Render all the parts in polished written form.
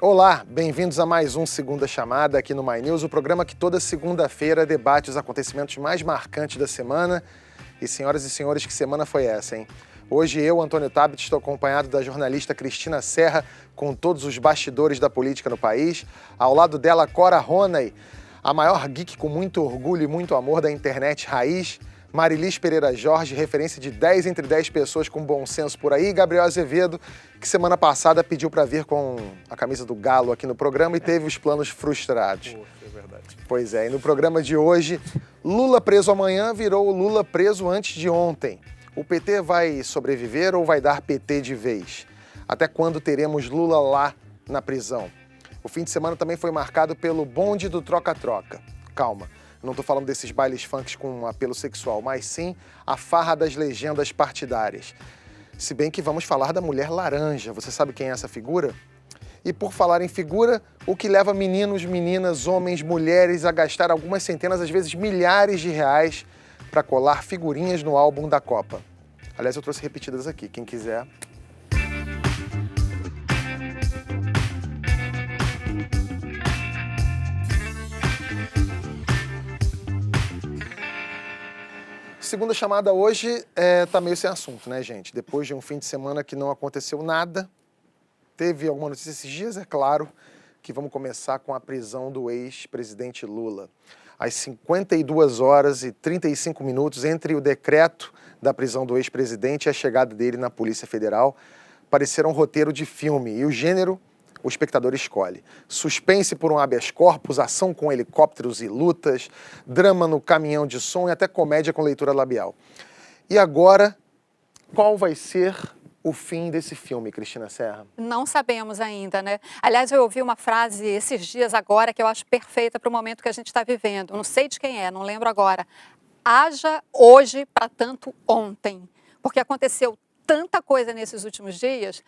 Olá, bem-vindos a mais um Segunda Chamada aqui no My News, o programa que toda segunda-feira debate os acontecimentos mais marcantes da semana. E senhoras e senhores, que semana foi essa, hein? Hoje eu, Antônio Tabet, estou acompanhado da jornalista Cristina Serra com todos os bastidores da política no país. Ao lado dela, Cora Ronay, a maior geek com muito orgulho e muito amor da internet raiz. Marilis Pereira Jorge, referência de 10 entre 10 pessoas com bom senso por aí. Gabriel Azevedo, que semana passada pediu para vir com a camisa do Galo aqui no programa e teve os planos frustrados. É verdade. Pois é, e no programa de hoje, Lula preso amanhã virou Lula preso antes de ontem. O PT vai sobreviver ou vai dar PT de vez? Até quando teremos Lula lá na prisão? O fim de semana também foi marcado pelo bonde do troca-troca. Calma. Não estou falando desses bailes funks com apelo sexual, mas sim a farra das legendas partidárias. Se bem que vamos falar da mulher laranja. Você sabe quem é essa figura? E por falar em figura, o que leva meninos, meninas, homens, mulheres a gastar algumas centenas, às vezes milhares de reais para colar figurinhas no álbum da Copa. Aliás, eu trouxe repetidas aqui, quem quiser. Segunda chamada hoje tá meio sem assunto, né, gente? Depois de um fim de semana que não aconteceu nada, teve alguma notícia esses dias, é claro, que vamos começar com a prisão do ex-presidente Lula. Às 52 horas e 35 minutos, entre o decreto da prisão do ex-presidente e a chegada dele na Polícia Federal, pareceram um roteiro de filme, e o gênero o espectador escolhe. Suspense por um habeas corpus, ação com helicópteros e lutas, drama no caminhão de som e até comédia com leitura labial. E agora, qual vai ser o fim desse filme, Cristina Serra? Não sabemos ainda, né? Aliás, eu ouvi uma frase esses dias agora que eu acho perfeita para o momento que a gente está vivendo. Não sei de quem é, não lembro agora. Haja hoje para tanto ontem. Porque aconteceu tanta coisa nesses últimos dias,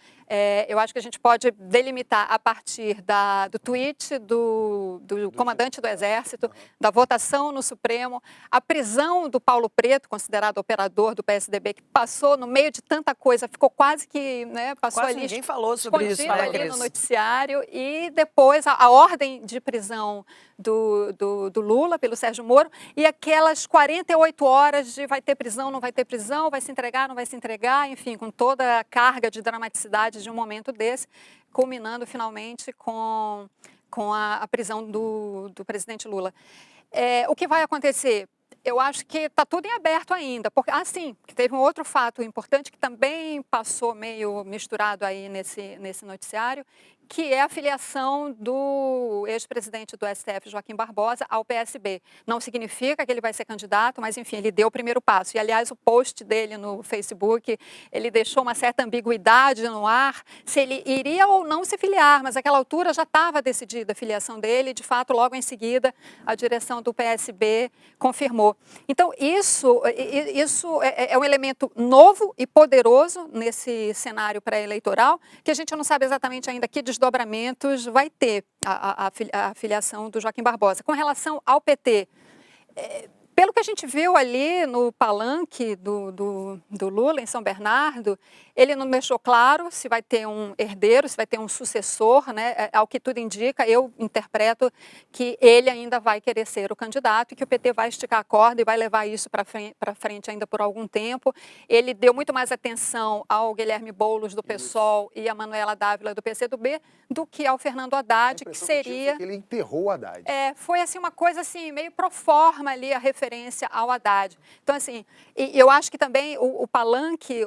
eu acho que a gente pode delimitar a partir do tweet do comandante do Exército, da votação no Supremo, a prisão do Paulo Preto, considerado operador do PSDB, que passou no meio de tanta coisa, ficou quase que, né, passou quase ali, ninguém falou sobre isso, né, ali Cris? no noticiário, e depois a ordem de prisão do Lula pelo Sérgio Moro, e aquelas 48 horas de vai ter prisão, não vai ter prisão, vai se entregar, não vai se entregar, enfim, com toda a carga de dramaticidade de um momento desse, culminando finalmente com a prisão do presidente Lula. O que vai acontecer? Eu acho que está tudo em aberto ainda, porque sim, teve um outro fato importante que também passou meio misturado aí nesse noticiário, que é a filiação do ex-presidente do STF, Joaquim Barbosa, ao PSB. Não significa que ele vai ser candidato, mas enfim, ele deu o primeiro passo. E aliás, o post dele no Facebook, ele deixou uma certa ambiguidade no ar, se ele iria ou não se filiar, mas naquela altura já estava decidida a filiação dele, e de fato, logo em seguida, a direção do PSB confirmou. Então, isso é um elemento novo e poderoso nesse cenário pré-eleitoral, que a gente não sabe exatamente ainda que desdobramentos vai ter a filiação do Joaquim Barbosa. Com relação ao PT, pelo que a gente viu ali no palanque do Lula, em São Bernardo, ele não deixou claro se vai ter um herdeiro, se vai ter um sucessor, né? Ao que tudo indica, eu interpreto que ele ainda vai querer ser o candidato e que o PT vai esticar a corda e vai levar isso para frente ainda por algum tempo. Ele deu muito mais atenção ao Guilherme Boulos, do PSOL, e a Manuela Dávila, do PCdoB, do que ao Fernando Haddad, que seria... Que ele enterrou o Haddad. Foi assim, uma coisa assim, meio pro forma ali, a referência ao Haddad. Então, assim, eu acho que também o palanque,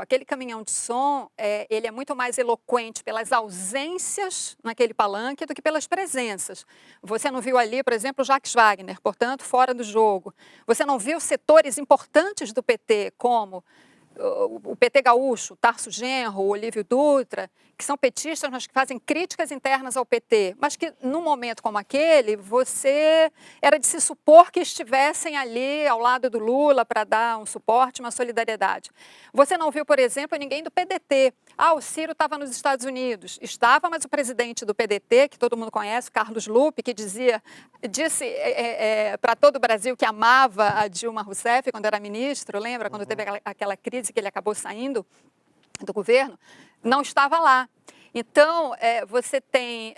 aquele caminhão de som, ele é muito mais eloquente pelas ausências naquele palanque do que pelas presenças. Você não viu ali, por exemplo, o Jacques Wagner, portanto, fora do jogo. Você não viu setores importantes do PT, como o PT gaúcho, Tarso Genro, Olívio Dutra, que são petistas, mas que fazem críticas internas ao PT, mas que, num momento como aquele, era de se supor que estivessem ali ao lado do Lula para dar um suporte, uma solidariedade. Você não viu, por exemplo, ninguém do PDT. O Ciro estava nos Estados Unidos. Estava, mas o presidente do PDT, que todo mundo conhece, Carlos Lupe, que disse para todo o Brasil que amava a Dilma Rousseff quando era ministro, lembra? Quando teve aquela crise que ele acabou saindo do governo, não estava lá. Então, você tem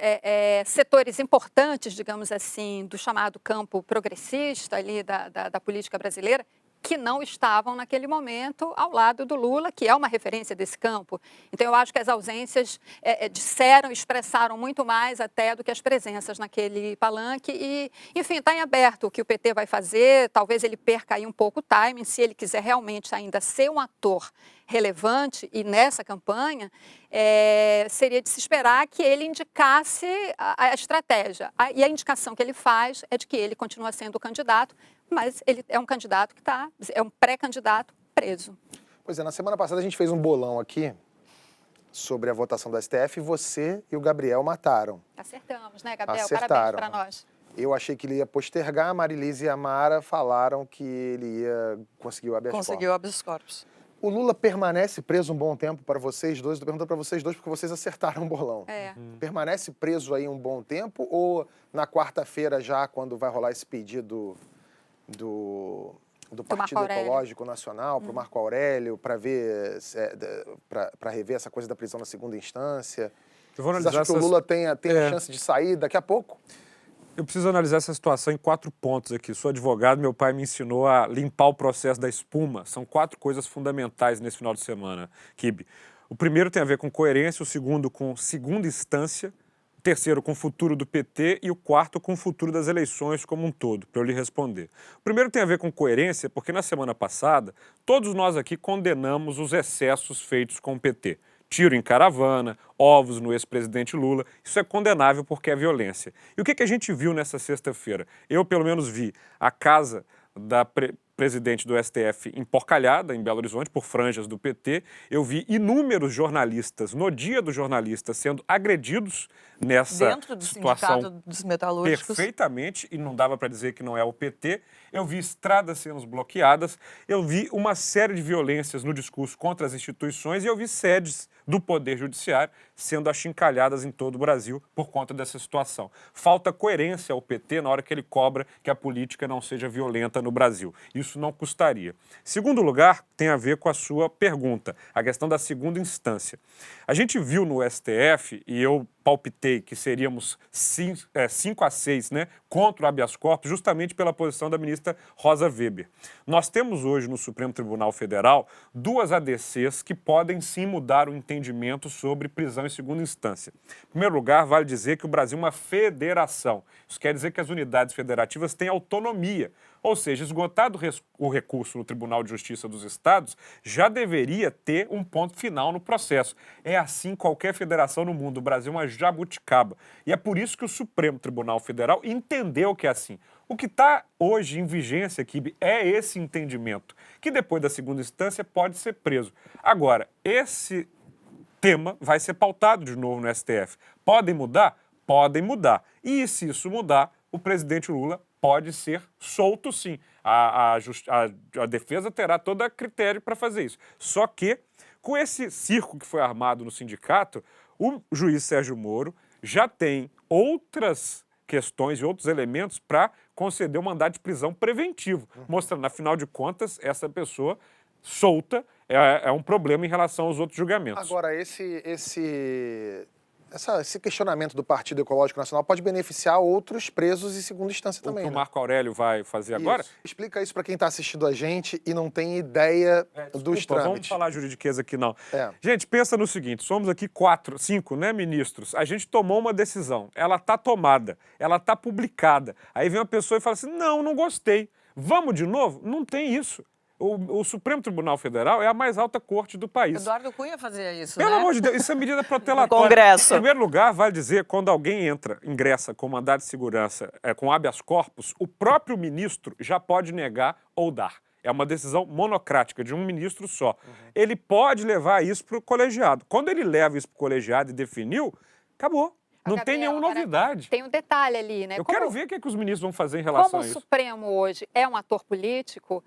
setores importantes, digamos assim, do chamado campo progressista ali da política brasileira, que não estavam naquele momento ao lado do Lula, que é uma referência desse campo. Então, eu acho que as ausências expressaram muito mais até do que as presenças naquele palanque. E, enfim, está em aberto o que o PT vai fazer. Talvez ele perca aí um pouco o timing, se ele quiser realmente ainda ser um ator relevante, e nessa campanha, seria de se esperar que ele indicasse a estratégia. E a indicação que ele faz é de que ele continua sendo o candidato, mas ele é um candidato é um pré-candidato preso. Pois é, na semana passada a gente fez um bolão aqui sobre a votação do STF e você e o Gabriel mataram. Acertamos, né, Gabriel? Acertaram. Parabéns para nós. Eu achei que ele ia postergar, a Marilise e a Mara falaram que ele ia conseguir o habeas corpus. Conseguiu o habeas corpus. O Lula permanece preso um bom tempo para vocês dois? Estou perguntando para vocês dois porque vocês acertaram o bolão. Permanece preso aí um bom tempo ou na quarta-feira já, quando vai rolar esse pedido do Partido Ecológico Nacional para o Marco Aurélio, para ver, para rever essa coisa da prisão na segunda instância? Vocês acham que o Lula tem a chance de sair daqui a pouco? Eu preciso analisar essa situação em 4 pontos aqui. Sou advogado, meu pai me ensinou a limpar o processo da espuma. São 4 coisas fundamentais nesse final de semana, Kibe. O primeiro tem a ver com coerência, o segundo com segunda instância, o terceiro com o futuro do PT e o quarto com o futuro das eleições como um todo, para eu lhe responder. O primeiro tem a ver com coerência, porque na semana passada todos nós aqui condenamos os excessos feitos com o PT. Tiro em caravana, ovos no ex-presidente Lula, isso é condenável porque é violência. E o que a gente viu nessa sexta-feira? Eu, pelo menos, vi a casa da presidente do STF emporcalhada em Belo Horizonte por franjas do PT. Eu vi inúmeros jornalistas, no dia do jornalista, sendo agredidos nessa dentro do situação Sindicato dos Metalúrgicos. Perfeitamente, e não dava para dizer que não é o PT. Eu vi estradas sendo bloqueadas, eu vi uma série de violências no discurso contra as instituições e eu vi sedes do Poder Judiciário sendo achincalhadas em todo o Brasil por conta dessa situação. Falta coerência ao PT na hora que ele cobra que a política não seja violenta no Brasil. Isso não custaria. Segundo lugar, tem a ver com a sua pergunta, a questão da segunda instância. A gente viu no STF, e eu palpitei que seríamos 5-6, né, contra o habeas corpus, justamente pela posição da ministra Rosa Weber. Nós temos hoje no Supremo Tribunal Federal 2 ADCs que podem sim mudar o entendimento sobre prisão em segunda instância. Em primeiro lugar, vale dizer que o Brasil é uma federação. Isso quer dizer que as unidades federativas têm autonomia. Ou seja, esgotado o recurso no Tribunal de Justiça dos Estados, já deveria ter um ponto final no processo. É assim qualquer federação no mundo. O Brasil é uma jabuticaba. E é por isso que o Supremo Tribunal Federal entendeu que é assim. O que está hoje em vigência aqui é esse entendimento, que depois da segunda instância pode ser preso. Agora, esse tema vai ser pautado de novo no STF. Podem mudar? Podem mudar. E se isso mudar, o presidente Lula pode ser solto, sim. A defesa terá todo a critério para fazer isso. Só que, com esse circo que foi armado no sindicato, o juiz Sérgio Moro já tem outras questões e outros elementos para conceder um mandado de prisão preventivo, mostrando, afinal de contas, essa pessoa solta é um problema em relação aos outros julgamentos. Agora, esse questionamento do Partido Ecológico Nacional pode beneficiar outros presos em segunda instância também, O que né? o Marco Aurélio vai fazer agora? Explica isso para quem está assistindo a gente e não tem ideia dos trâmites. Vamos falar juridiqueza aqui, não. É. Gente, pensa no seguinte, somos aqui 5, né, ministros? A gente tomou uma decisão, ela está tomada, ela está publicada. Aí vem uma pessoa e fala assim, não gostei. Vamos de novo? Não tem isso. O Supremo Tribunal Federal é a mais alta corte do país. Eduardo Cunha fazia isso, Pelo né? amor de Deus, isso é medida protelatória. Congresso. Em primeiro lugar, vale dizer, quando alguém ingressa com mandado de segurança, com habeas corpus, o próprio ministro já pode negar ou dar. É uma decisão monocrática de um ministro só. Ele pode levar isso para o colegiado. Quando ele leva isso para o colegiado e definiu, acabou. Não tem nenhuma novidade. Tem um detalhe ali, né? Eu quero ver o que os ministros vão fazer em relação a isso. Como o Supremo hoje é um ator político,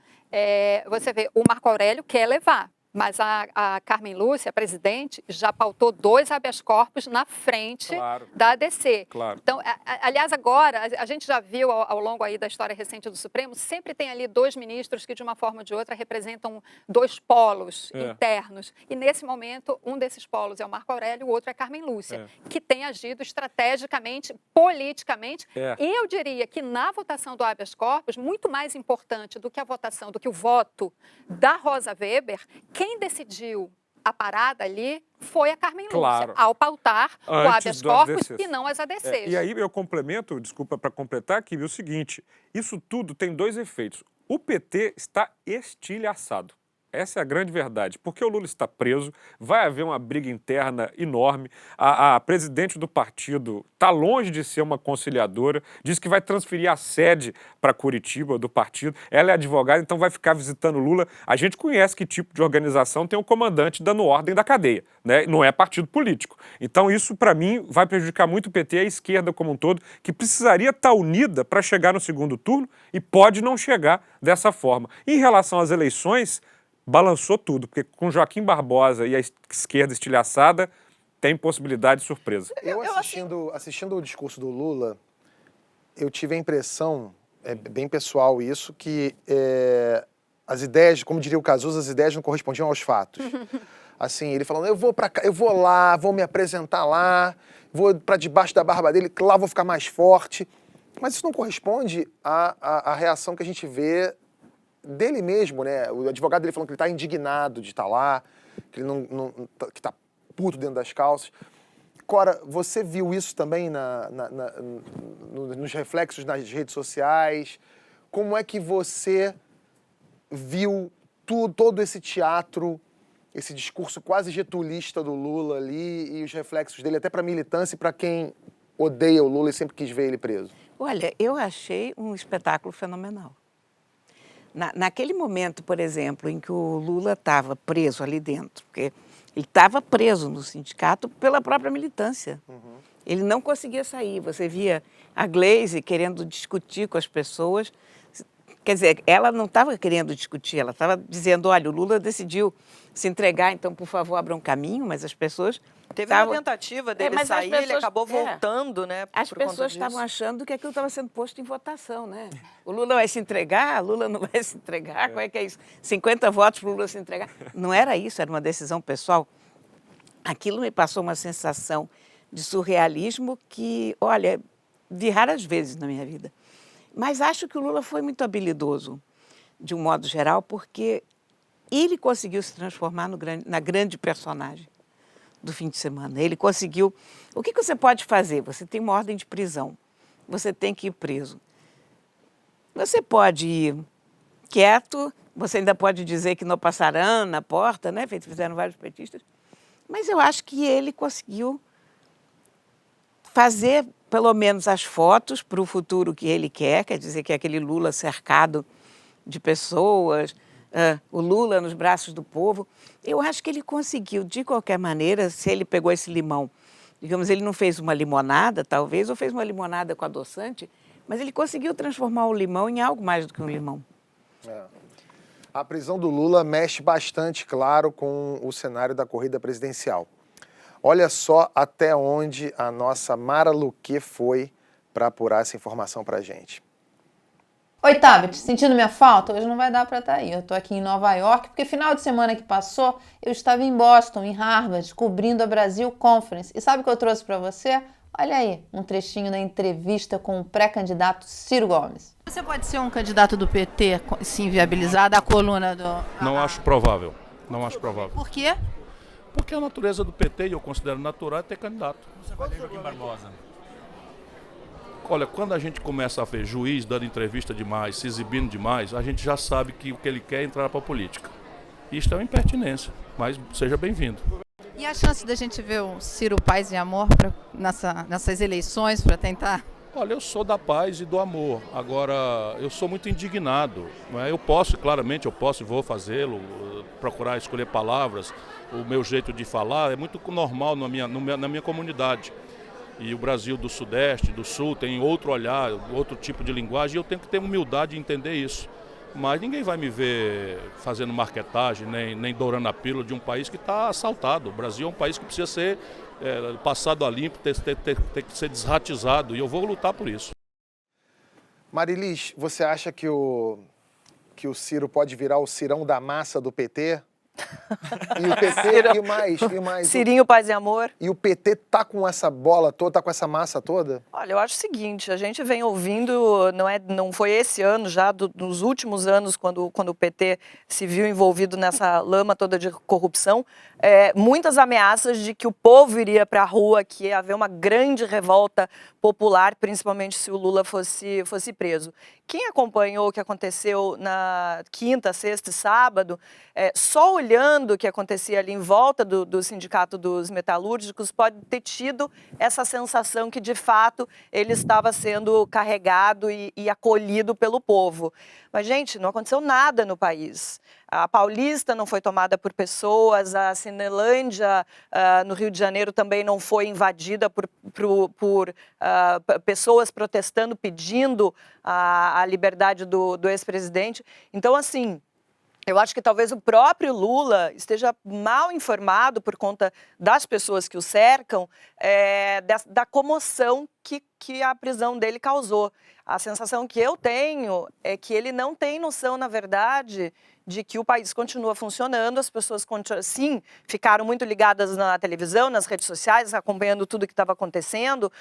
você vê, o Marco Aurélio quer levar, Mas a Carmen Lúcia, a presidente, já pautou 2 habeas corpus na frente da ADC. Claro. Então, aliás, agora, a gente já viu ao longo aí da história recente do Supremo, sempre tem ali 2 ministros que, de uma forma ou de outra, representam 2 polos internos. E, nesse momento, um desses polos é o Marco Aurélio, o outro é a Carmen Lúcia, que tem agido estrategicamente, politicamente. E eu diria que, na votação do habeas corpus, muito mais importante do que a votação, do que o voto da Rosa Weber, quem decidiu a parada ali foi a Carmen Lúcia, ao pautar o habeas corpus e não as ADCs. E aí eu complemento, desculpa para completar, que o seguinte, isso tudo tem 2 efeitos. O PT está estilhaçado. Essa é a grande verdade, porque o Lula está preso, vai haver uma briga interna enorme, a presidente do partido está longe de ser uma conciliadora, diz que vai transferir a sede para Curitiba do partido, ela é advogada, então vai ficar visitando o Lula. A gente conhece que tipo de organização tem um comandante dando ordem da cadeia, né? Não é partido político. Então isso, para mim, vai prejudicar muito o PT e a esquerda como um todo, que precisaria estar unida para chegar no segundo turno e pode não chegar dessa forma. Em relação às eleições, balançou tudo, porque com Joaquim Barbosa e a esquerda estilhaçada, tem possibilidade de surpresa. Eu assistindo o discurso do Lula, eu tive a impressão, é bem pessoal isso, que as ideias, como diria o Cazuza, as ideias não correspondiam aos fatos. Assim, ele falando, eu vou lá, vou me apresentar lá, vou para debaixo da barba dele, lá vou ficar mais forte. Mas isso não corresponde à reação que a gente vê dele mesmo, né? O advogado dele falando que ele está indignado de estar lá, que ele que está puto dentro das calças. Cora, você viu isso também nos reflexos nas redes sociais? Como é que você viu todo esse teatro, esse discurso quase getulista do Lula ali e os reflexos dele até para a militância e para quem odeia o Lula e sempre quis ver ele preso? Olha, eu achei um espetáculo fenomenal. Naquele momento, por exemplo, em que o Lula estava preso ali dentro, porque ele estava preso no sindicato pela própria militância. Ele não conseguia sair. Você via a Gleisi querendo discutir com as pessoas. Quer dizer, ela não estava querendo discutir, ela estava dizendo, olha, o Lula decidiu se entregar, então, por favor, abram um caminho, mas as pessoas... Teve uma tentativa dele sair, ele acabou voltando, né? As pessoas estavam achando que aquilo estava sendo posto em votação, né? O Lula vai se entregar, o Lula não vai se entregar, como é que é isso? 50 votos para o Lula se entregar. Não era isso, era uma decisão pessoal. Aquilo me passou uma sensação de surrealismo que, olha, vi raras vezes na minha vida. Mas acho que o Lula foi muito habilidoso, de um modo geral, porque ele conseguiu se transformar na grande personagem do fim de semana. Ele conseguiu... O que você pode fazer? Você tem uma ordem de prisão, você tem que ir preso. Você pode ir quieto, você ainda pode dizer que não passarão na porta, né? Fizeram vários petistas. Mas eu acho que ele conseguiu fazer, pelo menos, as fotos para o futuro que ele quer dizer que é aquele Lula cercado de pessoas, o Lula nos braços do povo. Eu acho que ele conseguiu, de qualquer maneira, se ele pegou esse limão, digamos, ele não fez uma limonada, talvez, ou fez uma limonada com adoçante, mas ele conseguiu transformar o limão em algo mais do que um limão. A prisão do Lula mexe bastante, claro, com o cenário da corrida presidencial. Olha só até onde a nossa Mara Luque foi para apurar essa informação para a gente. Oi, Tabet, sentindo minha falta? Hoje não vai dar para estar aí. Eu tô aqui em Nova York porque final de semana que passou eu estava em Boston, em Harvard, cobrindo a Brasil Conference. E sabe o que eu trouxe para você? Olha aí, um trechinho da entrevista com o pré-candidato Ciro Gomes. Você pode ser um candidato do PT se inviabilizar da coluna do... Não acho provável. Não acho provável. Por quê? Porque a natureza do PT, e eu considero natural, é ter candidato. Você vai ter Joaquim Barbosa? Olha, quando a gente começa a ver juiz dando entrevista demais, se exibindo demais, a gente já sabe que o que ele quer é entrar para a política. Isto é uma impertinência, mas seja bem-vindo. E a chance da gente ver o Ciro Paz e Amor nessas eleições para tentar... Olha, eu sou da paz e do amor. Agora, eu sou muito indignado. Eu posso, claramente, eu posso e vou fazê-lo, procurar escolher palavras. O meu jeito de falar é muito normal na minha comunidade. E o Brasil do Sudeste, do Sul, tem outro olhar, outro tipo de linguagem, e eu tenho que ter humildade de entender isso. mas ninguém vai me ver fazendo marketagem, nem dourando a pílula de um país que está assaltado. O Brasil é um país que precisa ser passado a limpo, ter que ser desratizado, e eu vou lutar por isso. Marilis, você acha que o Ciro pode virar o Cirão da massa do PT? E o PT, e mais. Cirinho, Paz e Amor. E o PT tá com essa bola toda, tá com essa massa toda? Olha, eu acho o seguinte, a gente vem ouvindo, não foi esse ano já, nos últimos anos, quando o PT se viu envolvido nessa lama toda de corrupção, muitas ameaças de que o povo iria para a rua, que ia haver uma grande revolta popular, principalmente se o Lula fosse preso. Quem acompanhou o que aconteceu na quinta, sexta e sábado, só olhando o que acontecia ali em volta do Sindicato dos Metalúrgicos, pode ter tido essa sensação que, de fato, ele estava sendo carregado e acolhido pelo povo. Mas, gente, não aconteceu nada no país. A Paulista não foi tomada por pessoas, a Cinelândia, no Rio de Janeiro, também não foi invadida por pessoas protestando, pedindo a liberdade do ex-presidente. Então, assim, eu acho que talvez o próprio Lula esteja mal informado por conta das pessoas que o cercam, da comoção que a prisão dele causou. A sensação que eu tenho é que ele não tem noção, na verdade, de que o país continua funcionando, as pessoas, sim, ficaram muito ligadas na televisão, nas redes sociais, acompanhando tudo o que estava acontecendo,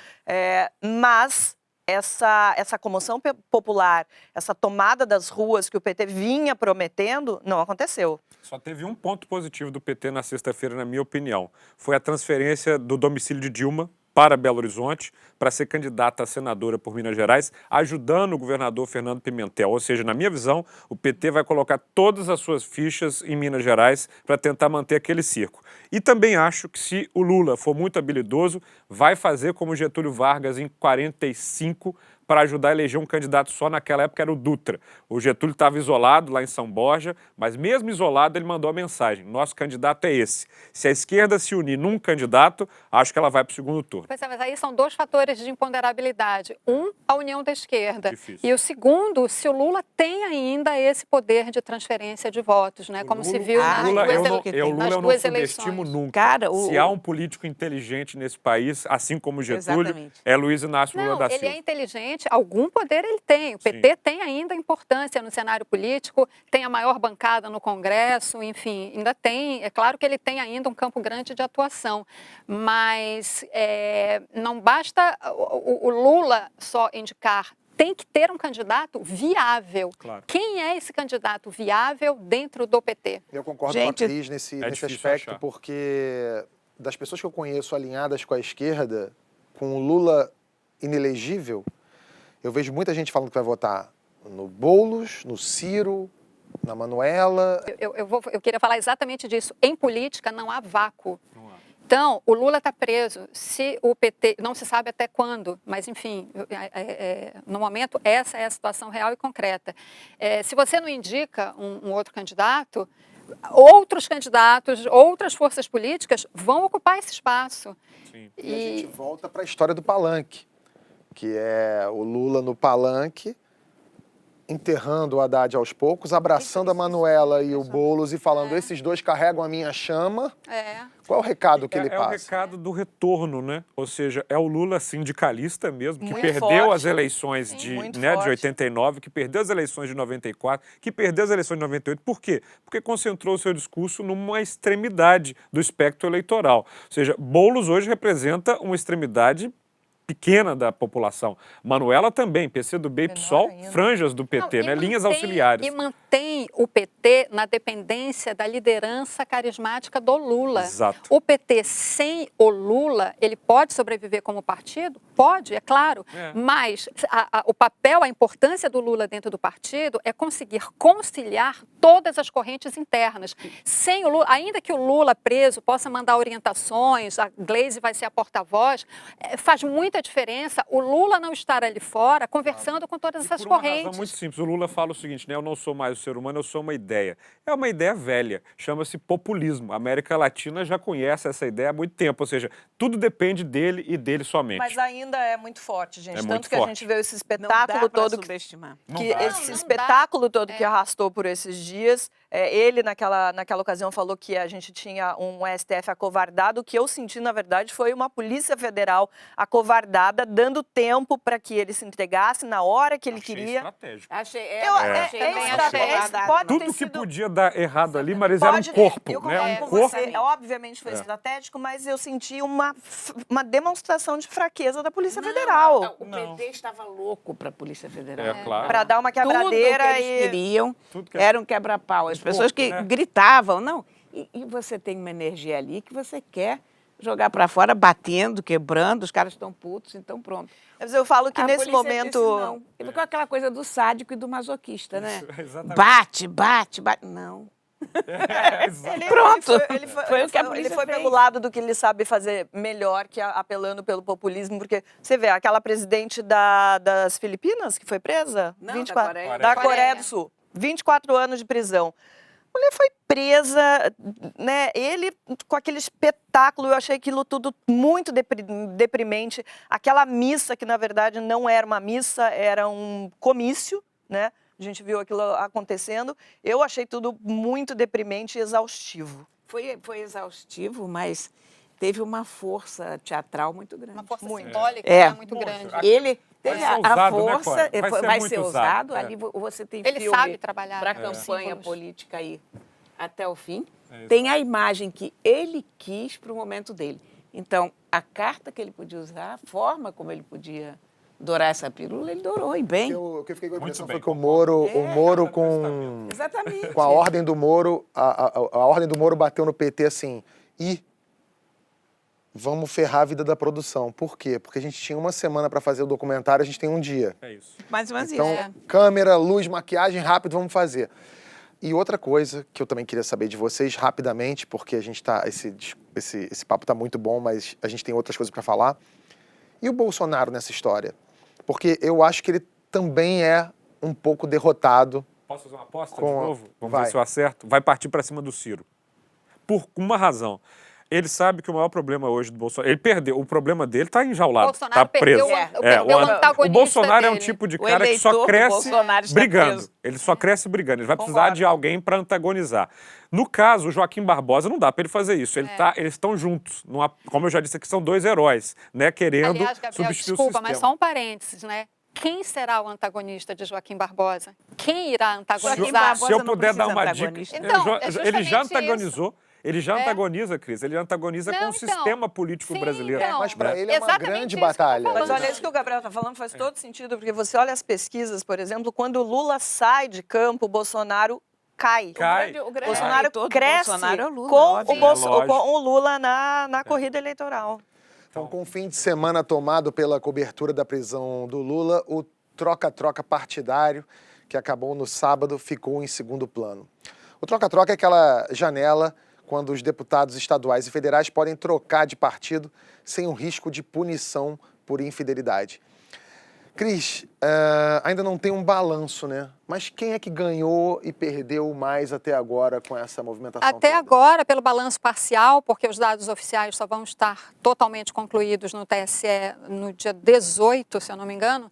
mas essa comoção popular, essa tomada das ruas que o PT vinha prometendo, não aconteceu. Só teve um ponto positivo do PT na sexta-feira, na minha opinião. Foi a transferência do domicílio de Dilma para Belo Horizonte, para ser candidata a senadora por Minas Gerais, ajudando o governador Fernando Pimentel. Ou seja, na minha visão, o PT vai colocar todas as suas fichas em Minas Gerais para tentar manter aquele circo. E também acho que, se o Lula for muito habilidoso, vai fazer como Getúlio Vargas em 45, para ajudar a eleger um candidato só. Naquela época era o Dutra. O Getúlio estava isolado lá em São Borja, mas mesmo isolado ele mandou a mensagem: nosso candidato é esse. Se a esquerda se unir num candidato, acho que ela vai para o segundo turno. Pois é, mas aí são dois fatores de imponderabilidade. Um, a união da esquerda. Difícil. E o segundo, se o Lula tem ainda esse poder de transferência de votos, né? Como se viu nas duas subestimo eleições. nunca. Cara, se há um político inteligente nesse país, assim como Getúlio, Exatamente. é Luiz Inácio Lula da Silva. Ele é inteligente, algum poder ele tem. O PT tem ainda importância no cenário político, tem a maior bancada no Congresso, enfim, ainda tem. É claro que ele tem ainda um campo grande de atuação, mas não basta o Lula só indicar. Tem que ter um candidato viável. Claro. Quem é esse candidato viável dentro do PT? Eu concordo com a Cris nesse aspecto, achar. Porque das pessoas que eu conheço alinhadas com a esquerda, com o Lula inelegível, eu vejo muita gente falando que vai votar no Boulos, no Ciro, na Manuela. Eu queria falar exatamente disso. Em política não há vácuo. Então, o Lula está preso. Se o PT, não se sabe até quando, mas enfim, no momento, essa é a situação real e concreta. Se você não indica um outro candidato, outros candidatos, outras forças políticas vão ocupar esse espaço. Sim. E a gente volta para a história do palanque, que é o Lula no palanque, enterrando o Haddad aos poucos, abraçando a Manuela e o Boulos e falando: esses dois carregam a minha chama. Qual é o recado que ele passa? É o recado do retorno, né? Ou seja, é o Lula sindicalista mesmo, que muito perdeu forte. As eleições de 89, que perdeu as eleições de 94, que perdeu as eleições de 98. Por quê? Porque concentrou o seu discurso numa extremidade do espectro eleitoral. Ou seja, Boulos hoje representa uma extremidade pequena da população. Manuela também, PCdoB e PSOL, franjas do PT, né? Linhas auxiliares. E mantém o PT na dependência da liderança carismática do Lula. Exato. O PT sem o Lula, ele pode sobreviver como partido? Pode, é claro. Mas o papel, a importância do Lula dentro do partido é conseguir conciliar todas as correntes internas. Sem o Lula, ainda que o Lula preso possa mandar orientações, a Gleisi vai ser a porta-voz, faz muita diferença o Lula não estar ali fora conversando com todas essas correntes. Por uma razão muito simples. O Lula fala o seguinte, né? Eu não sou mais o ser humano, eu sou uma ideia. É uma ideia velha, chama-se populismo. A América Latina já conhece essa ideia há muito tempo, ou seja, tudo depende dele e dele somente. Mas ainda é muito forte, gente. É Tanto muito que a forte. gente vê esse Não dá espetáculo para todo subestimar. que Não dá. esse Não espetáculo todo que arrastou por esses dias, ele naquela ocasião falou que a gente tinha um STF acovardado. O que eu senti, na verdade, foi uma Polícia Federal acovardada, dando tempo para que ele se entregasse na hora que ele Achei queria. estratégico. Achei estratégico. Pode Tudo ter que sido- podia dar errado ali, Marisa, era um Pode- corpo, eu né? concordo Um com corpo. você. Obviamente foi estratégico, mas eu senti uma demonstração de fraqueza da Polícia Federal. O PT estava louco para a Polícia Federal. É, claro. Para dar uma quebradeira Tudo que eles queriam era um quebra-pau. As pessoas que né? gritavam, não. E você tem uma energia ali que você quer jogar para fora, batendo, quebrando, os caras estão putos, então pronto. Mas eu falo que A nesse polícia momento. disse não. Ele ficou aquela coisa do sádico e do masoquista, né? Isso, exatamente. Bate, bate, bate. Não. Pronto. Foi o que a Ele polícia foi fez. pelo lado do que ele sabe fazer melhor, que apelando pelo populismo, porque você vê aquela presidente das Filipinas que foi presa? Não, 24 da Coreia. da Coreia. Coreia do Sul. 24 anos de prisão. A mulher foi presa, né? Ele, com aquele espetáculo, eu achei aquilo tudo muito deprimente. Aquela missa, que na verdade não era uma missa, era um comício, né? A gente viu aquilo acontecendo. Eu achei tudo muito deprimente e exaustivo. Foi exaustivo, mas teve uma força teatral muito grande. Uma força Muito. simbólica É. muito grande. Ele teve ser a usado, né, força, Cora? Vai ser ser muito usado. usado, é. Ali você tem Ele filme sabe trabalhar para a com campanha símbolos. política aí até o fim. isso. Tem a imagem que ele quis para o momento dele. Então, a carta que ele podia usar, a forma como ele podia dourar essa pirula, ele dourou e bem. O que eu fiquei com a Muito impressão bem, foi que o Moro concordo. com Exatamente. a ordem do Moro, a ordem do Moro bateu no PT assim, vamos ferrar a vida da produção. Por quê? Porque a gente tinha uma semana para fazer o documentário, a gente tem um dia. É isso. Mais ou menos Então, isso. câmera, luz, maquiagem, rápido, vamos fazer. E outra coisa que eu também queria saber de vocês, rapidamente, porque a gente tá. Esse papo tá muito bom, mas a gente tem outras coisas para falar. E o Bolsonaro nessa história? Porque eu acho que ele também é um pouco derrotado. Posso fazer uma aposta Com a- de novo? Vamos Vai. ver se eu acerto. Vai partir para cima do Ciro. Por uma razão. Ele sabe que o maior problema hoje do Bolsonaro... Ele perdeu. O problema dele está enjaulado, Bolsonaro está preso. perdeu o antagonista o Bolsonaro é um dele. tipo de O cara que eleitor só do cresce Bolsonaro está brigando. preso. Ele só cresce brigando. Ele vai precisar Concordo. de alguém para antagonizar. No caso, o Joaquim Barbosa não dá para ele fazer isso. Eles estão juntos. Como eu já disse aqui, são dois heróis, né? Querendo Aliás, Gabriel, substituir o desculpa, sistema. mas só um parênteses, né? Quem será o antagonista de Joaquim Barbosa? Quem irá antagonizar? Barbosa Se eu não puder dar precisa uma dica, antagonista. Então, é ele já justamente antagonizou. Ele já antagoniza, Cris. Ele antagoniza Não, com o então, sistema político sim, brasileiro. então. Mas para ele é uma Exatamente grande isso que eu tô batalha. falando. Mas olha, isso que o Gabriel está falando faz todo sentido, porque você olha as pesquisas, por exemplo, quando o Lula sai de campo, o Bolsonaro cai. Cai. O grande Bolsonaro eleitor do cresce Bolsonaro é o Lula, com, óbvio. lógico. com o Lula na corrida eleitoral. Então, com o fim de semana tomado pela cobertura da prisão do Lula, o troca-troca partidário, que acabou no sábado, ficou em segundo plano. O troca-troca é aquela janela quando os deputados estaduais e federais podem trocar de partido sem o risco de punição por infidelidade. Cris, ainda não tem um balanço, né? Mas quem é que ganhou e perdeu mais até agora com essa movimentação Até toda? agora, pelo balanço parcial, porque os dados oficiais só vão estar totalmente concluídos no TSE no dia 18, se eu não me engano,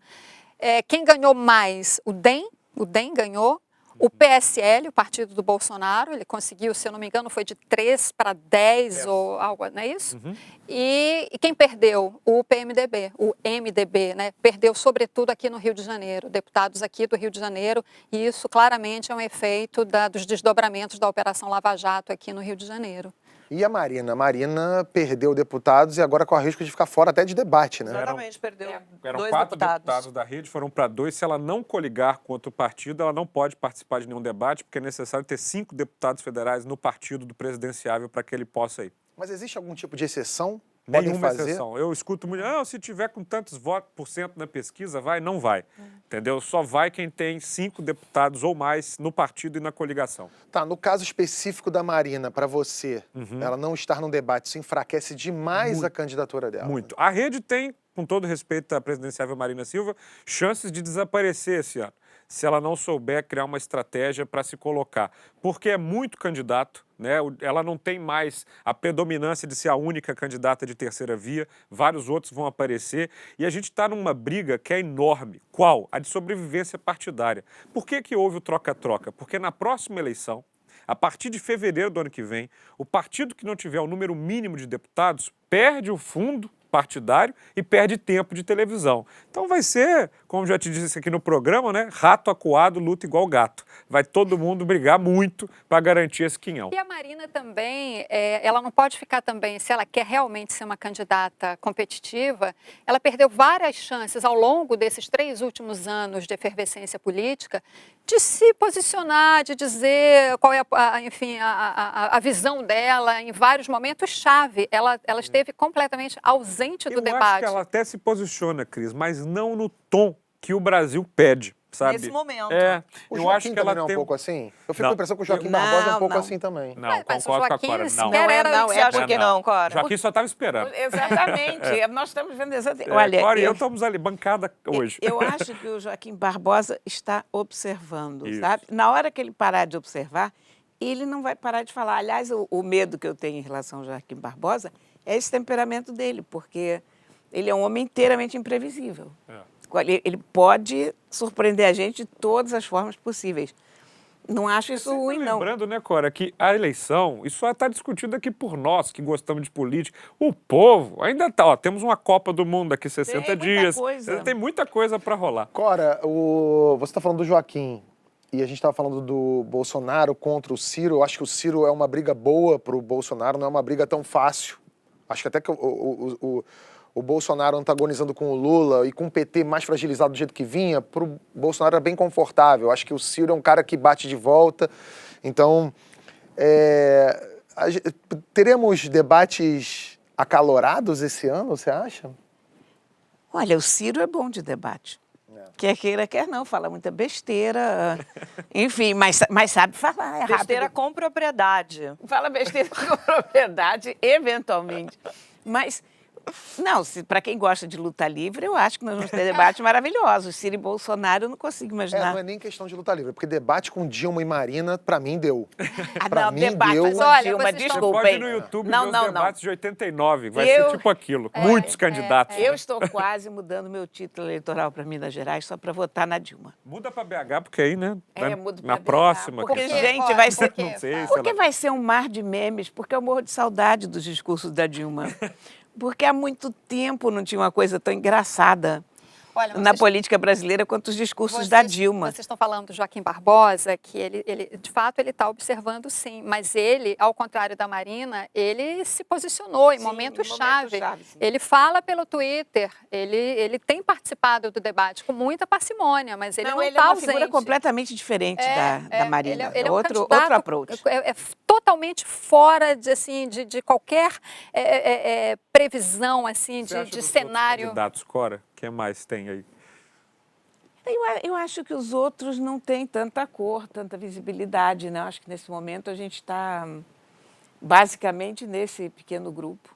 quem ganhou mais? O DEM ganhou. O PSL, o partido do Bolsonaro, ele conseguiu, se eu não me engano, foi de 3 para 10 ou algo, não é isso? E quem perdeu? O PMDB, o MDB, né? Perdeu sobretudo aqui no Rio de Janeiro, deputados aqui do Rio de Janeiro, e isso claramente é um efeito dos desdobramentos da Operação Lava Jato aqui no Rio de Janeiro. E a Marina? A Marina perdeu deputados e agora corre risco de ficar fora até de debate, né? Exatamente, perdeu Eram 2 4 deputados. deputados da rede, foram para 2. Se ela não coligar com outro partido, ela não pode participar de nenhum debate, porque é necessário ter 5 deputados federais no partido do presidenciável para que ele possa ir. Mas existe algum tipo de exceção? Podem Nenhuma fazer? exceção. Eu escuto muito, se tiver com tantos votos por cento na pesquisa, vai? Não vai. Entendeu? Só vai quem tem 5 deputados ou mais no partido e na coligação. Tá, no caso específico da Marina, para você, ela não estar num debate, isso enfraquece demais a candidatura dela. Muito. A rede tem, com todo respeito à presidenciável Marina Silva, chances de desaparecer esse ano. se ela não souber criar uma estratégia para se colocar. Porque é muito candidato, né? Ela não tem mais a predominância de ser a única candidata de terceira via, vários outros vão aparecer e a gente está numa briga que é enorme. Qual? A de sobrevivência partidária. Por que houve o troca-troca? Porque na próxima eleição, a partir de fevereiro do ano que vem, o partido que não tiver o número mínimo de deputados perde o fundo partidário e perde tempo de televisão. Então vai ser, como já te disse aqui no programa, né? Rato acuado luta igual gato. Vai todo mundo brigar muito para garantir esse quinhão. E a Marina também, ela não pode ficar também, se ela quer realmente ser uma candidata competitiva, ela perdeu várias chances ao longo desses 3 últimos anos de efervescência política de se posicionar, de dizer qual é a visão dela em vários momentos-chave. Ela esteve completamente ausente do Eu debate. acho que ela até se posiciona, Cris, mas não no tom que o Brasil pede, sabe? Nesse momento. O eu Joaquim acho que ela também não é tem um pouco assim? Eu fico Não. com a impressão que o Joaquim Não, Barbosa é um pouco não. assim também. Não, Mas o concordo com a Joaquim Cora. se Não. quer era- Você acha é que não, Cora? Joaquim só estava esperando. Exatamente. Nós estamos vendo exatamente. Olha, Cora e eu estamos ali, bancada hoje. Eu acho que o Joaquim Barbosa está observando, Isso. sabe? Na hora que ele parar de observar, ele não vai parar de falar. Aliás, o medo que eu tenho em relação ao Joaquim Barbosa é esse temperamento dele, porque ele é um homem inteiramente imprevisível. Ele pode surpreender a gente de todas as formas possíveis. Não acho isso Sempre ruim, não. lembrando, né, Cora, que a eleição, isso só está discutido aqui por nós, que gostamos de política. O povo ainda está, ó, temos uma Copa do Mundo daqui 60 Tem muita dias. coisa. Tem muita coisa para rolar. Cora, você está falando do Joaquim e a gente estava falando do Bolsonaro contra o Ciro. Eu acho que o Ciro é uma briga boa para o Bolsonaro, não é uma briga tão fácil. Acho que até que o Bolsonaro antagonizando com o Lula e com o PT mais fragilizado do jeito que vinha, para o Bolsonaro é bem confortável. Acho que o Ciro é um cara que bate de volta. Então, teremos debates acalorados esse ano, você acha? Olha, o Ciro é bom de debate. Quer queira, quer não, fala muita besteira. Enfim, mas sabe falar, é rápido. Besteira com propriedade. Fala besteira com propriedade, eventualmente. Mas, não, para quem gosta de luta livre, eu acho que nós vamos ter debates maravilhosos. Ciro e Bolsonaro, eu não consigo imaginar. Não é nem questão de luta livre, porque debate com Dilma e Marina, pra mim, deu. Não, debate deu. com Olha, Dilma, vocês estão- desculpa, Pode ir hein? no YouTube Não, ver não, os debates de 89, vai Eu- ser tipo aquilo, muitos candidatos. Eu estou quase mudando meu título eleitoral para Minas Gerais só para votar na Dilma. Muda para BH, porque aí, né, mudo pra na BH, próxima. porque, quem sabe. gente, vai ser... Não sei, sei Porque lá. vai ser um mar de memes, porque eu morro de saudade dos discursos da Dilma. Porque há muito tempo não tinha uma coisa tão engraçada Olha, na vocês- política brasileira quanto os discursos da Dilma. Vocês estão falando do Joaquim Barbosa, que ele de fato, ele está observando sim, mas ele, ao contrário da Marina, ele se posicionou em Sim, momento-chave. sim. Ele fala pelo Twitter, ele tem participado do debate com muita parcimônia, mas ele não ele é está uma ausente. figura completamente diferente da Marina. Ele é um outro candidato, approach. É totalmente fora de qualquer previsão assim, Você acha de dos outros cenário. candidatos, Cora, o que mais tem aí? Eu acho que os outros não têm tanta cor, tanta visibilidade, né? Eu acho que nesse momento a gente está basicamente nesse pequeno grupo.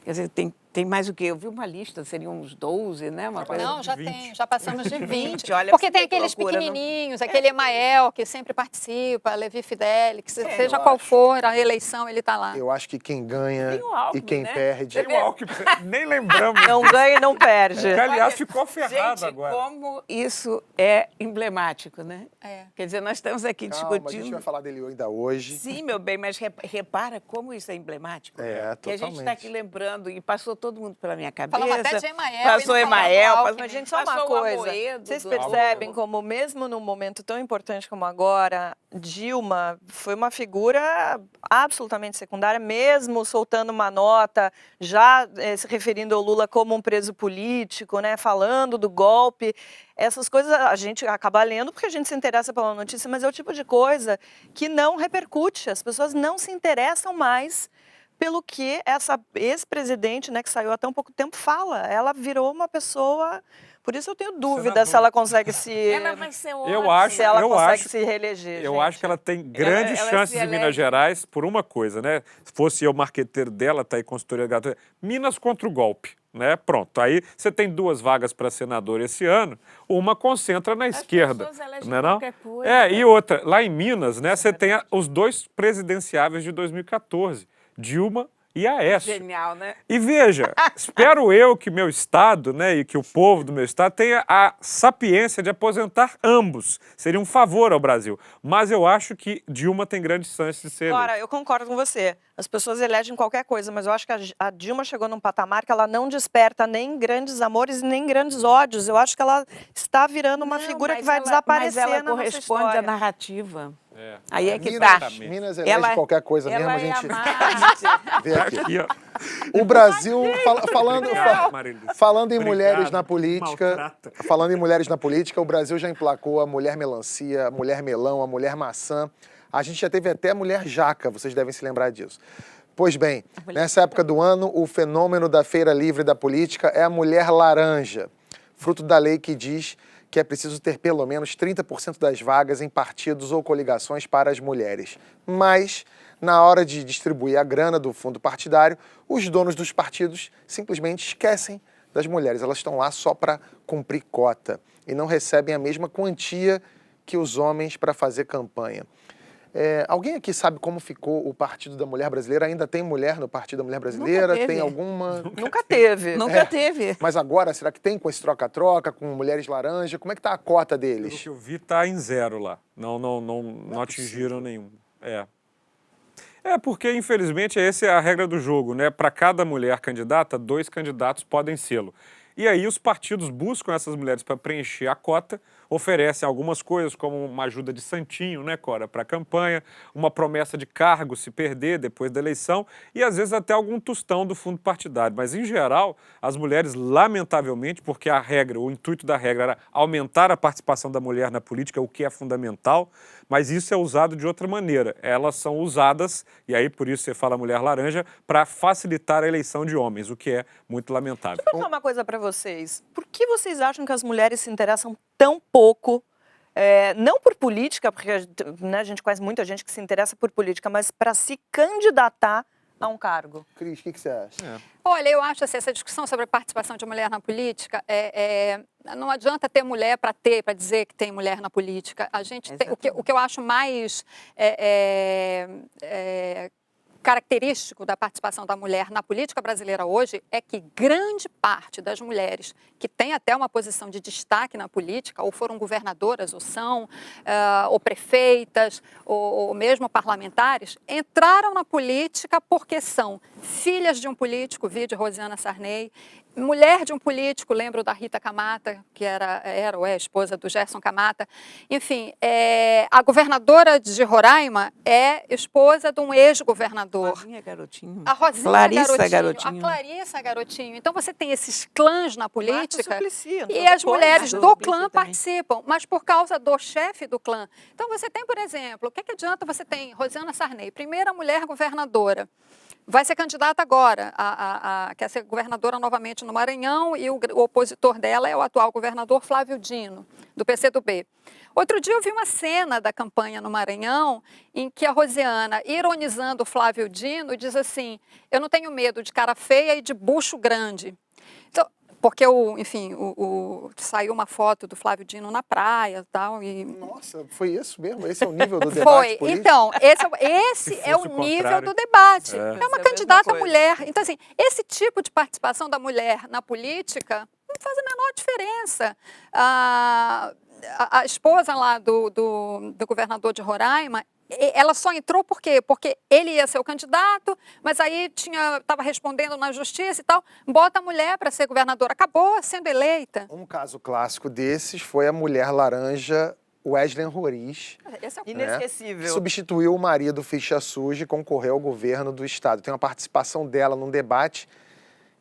Quer dizer, tem mais o quê? Eu vi uma lista, seriam uns 12, né? Uma coisa Não, já 20. tem, já passamos de 20. Olha, Porque você tem que aqueles loucura, não- pequenininhos, aquele Emael que sempre participa, Levi Fidelix, seja eu qual acho. for a eleição, ele está lá. Eu acho que quem ganha Tem o Alckmin, e quem né? perde... Tem o Alckmin, nem lembramos. Não ganha e não perde. Que, aliás, Olha, ficou ferrado gente, agora. como isso é emblemático, né? É. Quer dizer, nós estamos aqui Calma, a gente discutindo... vai falar dele ainda hoje. Sim, meu bem, mas repara como isso é emblemático. É, Que a gente está totalmente. aqui lembrando, e passou todo mundo pela minha cabeça. Falamos até de Emael, Passou e não falamos Emael, do passou, Alckmin. Mas, gente, só uma passou o coisa. Amoedo Vocês do- percebem como, mesmo num momento tão importante como agora, Dilma foi uma figura absolutamente secundária, mesmo soltando uma nota, já se referindo ao Lula como um preso político, né, falando do golpe. Essas coisas a gente acaba lendo porque a gente se interessa pela notícia, mas é o tipo de coisa que não repercute. As pessoas não se interessam mais pelo que essa ex-presidente, né, que saiu há tão pouco tempo, fala. Ela virou uma pessoa... Por isso eu tenho dúvida se ela consegue se... Ela vai ser ótima. Eu acho, se ela eu consegue acho, se reeleger. eu gente. acho que ela tem grandes ela chances se em Minas elege. Gerais por uma coisa, né? Se fosse eu marqueteiro dela, tá aí consultoria gratuita. Minas contra o golpe. né? Pronto, aí você tem 2 vagas para senador esse ano, uma concentra na esquerda. pessoas elegem Né, não? qualquer coisa. E outra, lá em Minas, né, você tem os 2 presidenciáveis de 2014, Dilma e Aécio. Genial, né? E veja, espero eu que meu estado, né, e que o povo do meu estado tenha a sapiência de aposentar ambos. Seria um favor ao Brasil. Mas eu acho que Dilma tem grandes chances de ser eleita. Agora, eu concordo com você. As pessoas elegem qualquer coisa, mas eu acho que a Dilma chegou num patamar que ela não desperta nem grandes amores e nem grandes ódios. Eu acho que ela está virando uma figura que vai desaparecer mas ela na nossa corresponde história. à narrativa. É. Aí é que Minas, tá. Minas elege Ela- qualquer coisa mesmo, ela a é gente a vê aqui. Aqui, ó. O Brasil, Marília. falando em mulheres Obrigado. na política, Maltrata. falando em mulheres na política, o Brasil já emplacou a mulher melancia, a mulher melão, a mulher maçã. A gente já teve até a mulher jaca, vocês devem se lembrar disso. Pois bem, nessa época do ano, o fenômeno da Feira Livre da Política é a mulher laranja, fruto da lei que diz que é preciso ter pelo menos 30% das vagas em partidos ou coligações para as mulheres. Mas, na hora de distribuir a grana do fundo partidário, os donos dos partidos simplesmente esquecem das mulheres. Elas estão lá só para cumprir cota e não recebem a mesma quantia que os homens para fazer campanha. Alguém aqui sabe como ficou o Partido da Mulher Brasileira? Ainda tem mulher no Partido da Mulher Brasileira? Nunca teve. Tem alguma... Nunca teve. Nunca teve. Mas agora, será que tem com esse troca-troca, com mulheres laranja? Como é que tá a cota Pelo deles? que eu vi, tá em 0 lá. Não atingiram nenhum. Porque, infelizmente, essa é a regra do jogo, né? Para cada mulher candidata, 2 candidatos podem sê-lo. E aí os partidos buscam essas mulheres para preencher a cota, oferecem algumas coisas como uma ajuda de santinho, né, Cora, para a campanha, uma promessa de cargo se perder depois da eleição e às vezes até algum tostão do fundo partidário. Mas, em geral, as mulheres, lamentavelmente, porque a regra, o intuito da regra era aumentar a participação da mulher na política, o que é fundamental, mas isso é usado de outra maneira. Elas são usadas, e aí por isso você fala mulher laranja, para facilitar a eleição de homens, o que é muito lamentável. Deixa eu perguntar uma coisa para vocês. Por que vocês acham que as mulheres se interessam tão pouco, não por política, porque né, a gente conhece muita gente que se interessa por política, mas para se candidatar a um cargo? Cris, o que você acha? Olha, eu acho assim, essa discussão sobre a participação de mulher na política, não adianta ter mulher para dizer que tem mulher na política. A gente tem, o que eu acho mais característico da participação da mulher na política brasileira hoje é que grande parte das mulheres que têm até uma posição de destaque na política, ou foram governadoras, ou são, ou prefeitas, ou mesmo parlamentares, entraram na política porque são filhas de um político, vide Rosiana Sarney, mulher de um político, lembro da Rita Camata, que era ou é esposa do Gerson Camata. Enfim, a governadora de Roraima é esposa de um ex-governador. Rosinha Garotinho. A Rosinha Clarissa Garotinho. A Clarissa Garotinho. Então você tem esses clãs na política Suplicy, e as mulheres do Suplicy clã também. participam, mas por causa do chefe do clã. Então você tem, por exemplo, o que adianta você tem Rosiana Sarney, primeira mulher governadora, vai ser candidata agora, quer ser governadora novamente no Maranhão e o opositor dela é o atual governador Flávio Dino, do PCdoB. Outro dia eu vi uma cena da campanha no Maranhão em que a Rosiana, ironizando o Flávio Dino, diz assim, eu não tenho medo de cara feia e de bucho grande. Então, porque, saiu uma foto do Flávio Dino na praia e tal. Nossa, foi isso mesmo? Esse é o nível do debate político? Então, esse é o fosse o nível contrário. do debate. É. É uma Isso é a mesma candidata coisa. mulher. Então, assim, esse tipo de participação da mulher na política não faz a menor diferença. A esposa lá do governador de Roraima, ela só entrou por quê? Porque ele ia ser o candidato, mas aí estava respondendo na justiça e tal, bota a mulher para ser governadora, acabou sendo eleita. Um caso clássico desses foi a mulher laranja Wesley Roriz. Esse é o Inesquecível. Substituiu o marido ficha suja e concorreu ao governo do estado. Tem uma participação dela num debate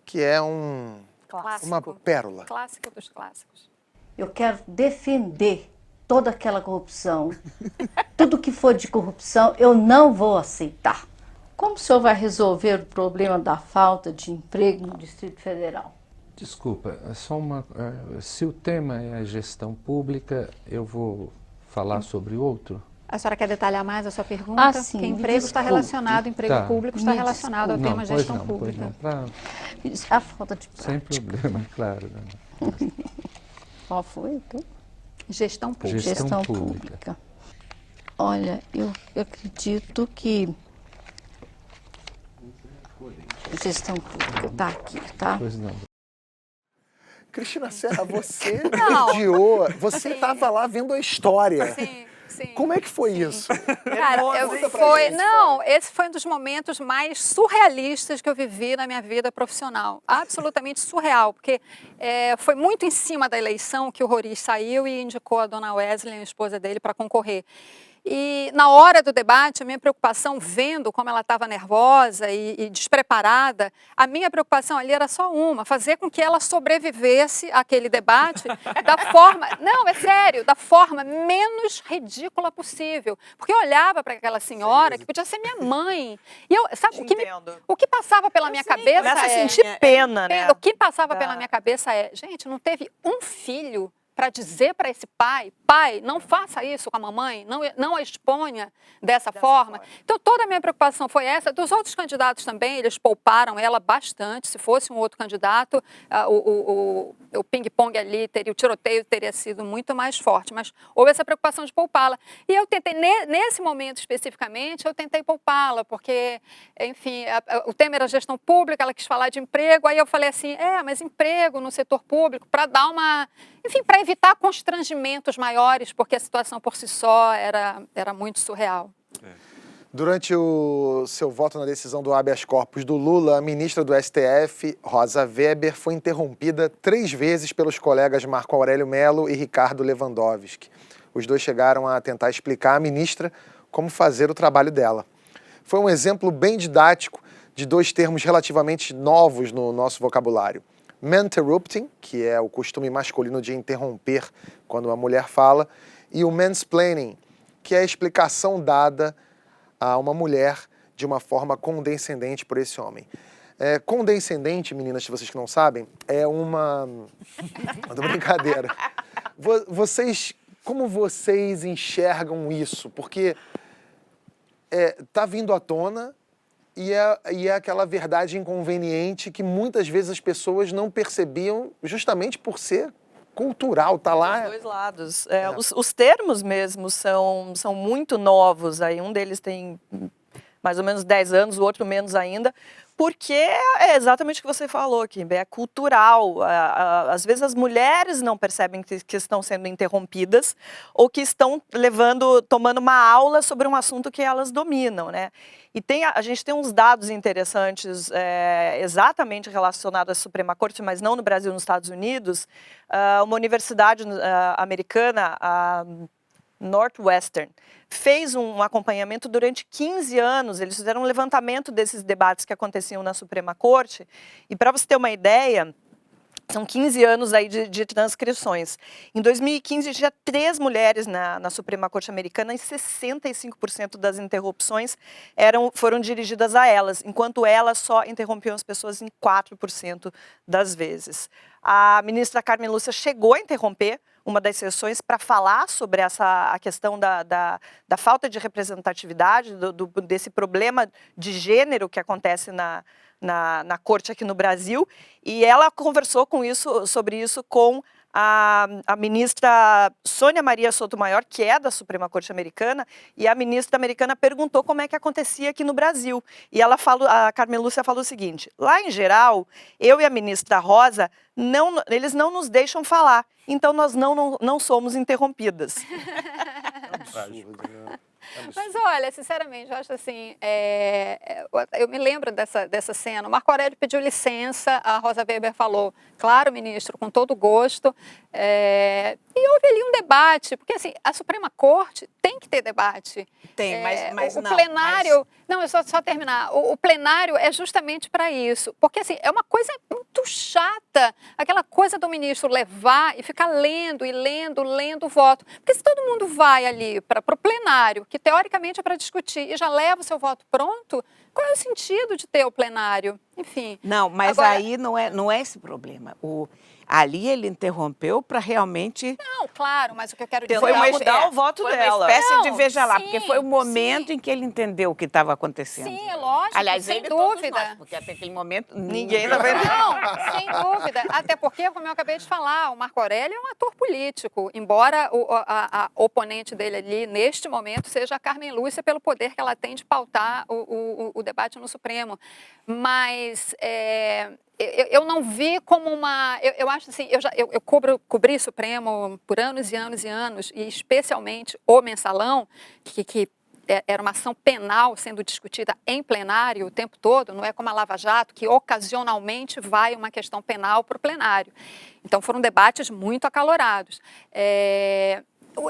que é uma pérola. Clássico dos clássicos. Eu quero defender toda aquela corrupção. Tudo que for de corrupção, eu não vou aceitar. Como o senhor vai resolver o problema da falta de emprego no Distrito Federal? Desculpa, é só se o tema é a gestão pública, eu vou falar sobre outro. A senhora quer detalhar mais a sua pergunta? Sim, Porque emprego está relacionado, emprego público está relacionado ao tema gestão pública. Isso é a falta de Sem prática. problema, claro. Qual foi? Gestão pública. Gestão pública. Olha, eu acredito que gestão pública está aqui, tá? Pois não. Cristina Serra, você Não. mediou, você estava lá vendo a história. Sim, sim. Como é que foi isso? Cara, Conta pra gente. esse foi um dos momentos mais surrealistas que eu vivi na minha vida profissional. Absolutamente surreal, porque foi muito em cima da eleição que o Roriz saiu e indicou a dona Wesley, a esposa dele, para concorrer. E na hora do debate, a minha preocupação, vendo como ela estava nervosa e despreparada, a minha preocupação ali era só uma, fazer com que ela sobrevivesse àquele debate da forma, não, é sério, da forma menos ridícula possível. Porque eu olhava para aquela senhora, que podia ser minha mãe, e eu, sabe, o que passava pela minha cabeça Começa a sentir pena, né? o que passava pela minha cabeça gente, não teve um filho para dizer para esse pai, não faça isso com a mamãe, não a exponha dessa forma. Então, toda a minha preocupação foi essa. Dos outros candidatos também, eles pouparam ela bastante. Se fosse um outro candidato, o ping-pong ali, o tiroteio teria sido muito mais forte. Mas houve essa preocupação de poupá-la. E eu tentei, nesse momento especificamente, eu tentei poupá-la, porque, enfim, o tema era gestão pública, ela quis falar de emprego, aí eu falei assim, mas emprego no setor público, para dar uma... Enfim, para evitar constrangimentos maiores, porque a situação por si só era muito surreal. Durante o seu voto na decisão do habeas corpus do Lula, a ministra do STF, Rosa Weber, foi interrompida 3 vezes pelos colegas Marco Aurélio Mello e Ricardo Lewandowski. Os dois chegaram a tentar explicar à ministra como fazer o trabalho dela. Foi um exemplo bem didático de 2 termos relativamente novos no nosso vocabulário. Maninterrupting, que é o costume masculino de interromper quando uma mulher fala, e o mansplaining, que é a explicação dada a uma mulher de uma forma condescendente por esse homem. Condescendente, meninas, se vocês que não sabem, é uma... brincadeira. Como vocês enxergam isso? Porque tá vindo à tona e é aquela verdade inconveniente que muitas vezes as pessoas não percebiam justamente por ser cultural, tá lá. Dos dois lados. Os termos mesmo são muito novos. Aí um deles tem mais ou menos 10 anos, o outro menos ainda, porque é exatamente o que você falou, Kim, é cultural. Às vezes as mulheres não percebem que estão sendo interrompidas ou que estão tomando uma aula sobre um assunto que elas dominam, né? E a gente tem uns dados interessantes exatamente relacionados à Suprema Corte, mas não no Brasil, nos Estados Unidos. Uma universidade americana, a Northwestern, fez um acompanhamento durante 15 anos. Eles fizeram um levantamento desses debates que aconteciam na Suprema Corte. E para você ter uma ideia, são 15 anos aí de transcrições. Em 2015, tinha 3 mulheres na Suprema Corte Americana e 65% das interrupções foram dirigidas a elas, enquanto elas só interrompiam as pessoas em 4% das vezes. A ministra Carmen Lúcia chegou a interromper uma das sessões para falar sobre a questão da falta de representatividade, desse problema de gênero que acontece na corte aqui no Brasil, e ela conversou sobre isso com a ministra Sônia Maria Sotomayor, que é da Suprema Corte Americana, e a ministra americana perguntou como é que acontecia aqui no Brasil. E a Carmen Lúcia falou o seguinte: lá em geral, eu e a ministra Rosa, eles não nos deixam falar, então nós não somos interrompidas. Mas olha, sinceramente, eu acho assim, eu me lembro dessa cena. O Marco Aurélio pediu licença, a Rosa Weber falou, claro, ministro, com todo gosto. E houve ali um debate, porque assim, a Suprema Corte tem que ter debate. Tem, mas o não. plenário, não, eu só terminar. O plenário é justamente para isso, porque assim, é uma coisa muito chata, aquela coisa do ministro levar e ficar lendo o voto. Porque se todo mundo vai ali para o plenário, que teoricamente é para discutir, e já leva o seu voto pronto, qual é o sentido de ter o plenário? Enfim. Não, mas agora... aí não é esse problema. Ali ele interrompeu para realmente... Não, claro, mas o que eu quero dizer... Foi mudar o voto foi dela. uma espécie de Não, veja lá, sim, porque foi o momento sim. em que ele entendeu o que estava acontecendo. Sim, é lógico, Aliás, sem ele e todos dúvida. nós, porque até aquele momento Ninguém, na verdade. Não, sem dúvida. Até porque, como eu acabei de falar, o Marco Aurélio é um ator político, embora a oponente dele ali, neste momento, seja a Carmen Lúcia, pelo poder que ela tem de pautar o debate no Supremo. Mas eu não vi como uma... Eu acho assim, eu cobri Supremo por anos e anos e anos, e especialmente o Mensalão, que era uma ação penal sendo discutida em plenário o tempo todo, não é como a Lava Jato, que ocasionalmente vai uma questão penal para o plenário. Então, foram debates muito acalorados.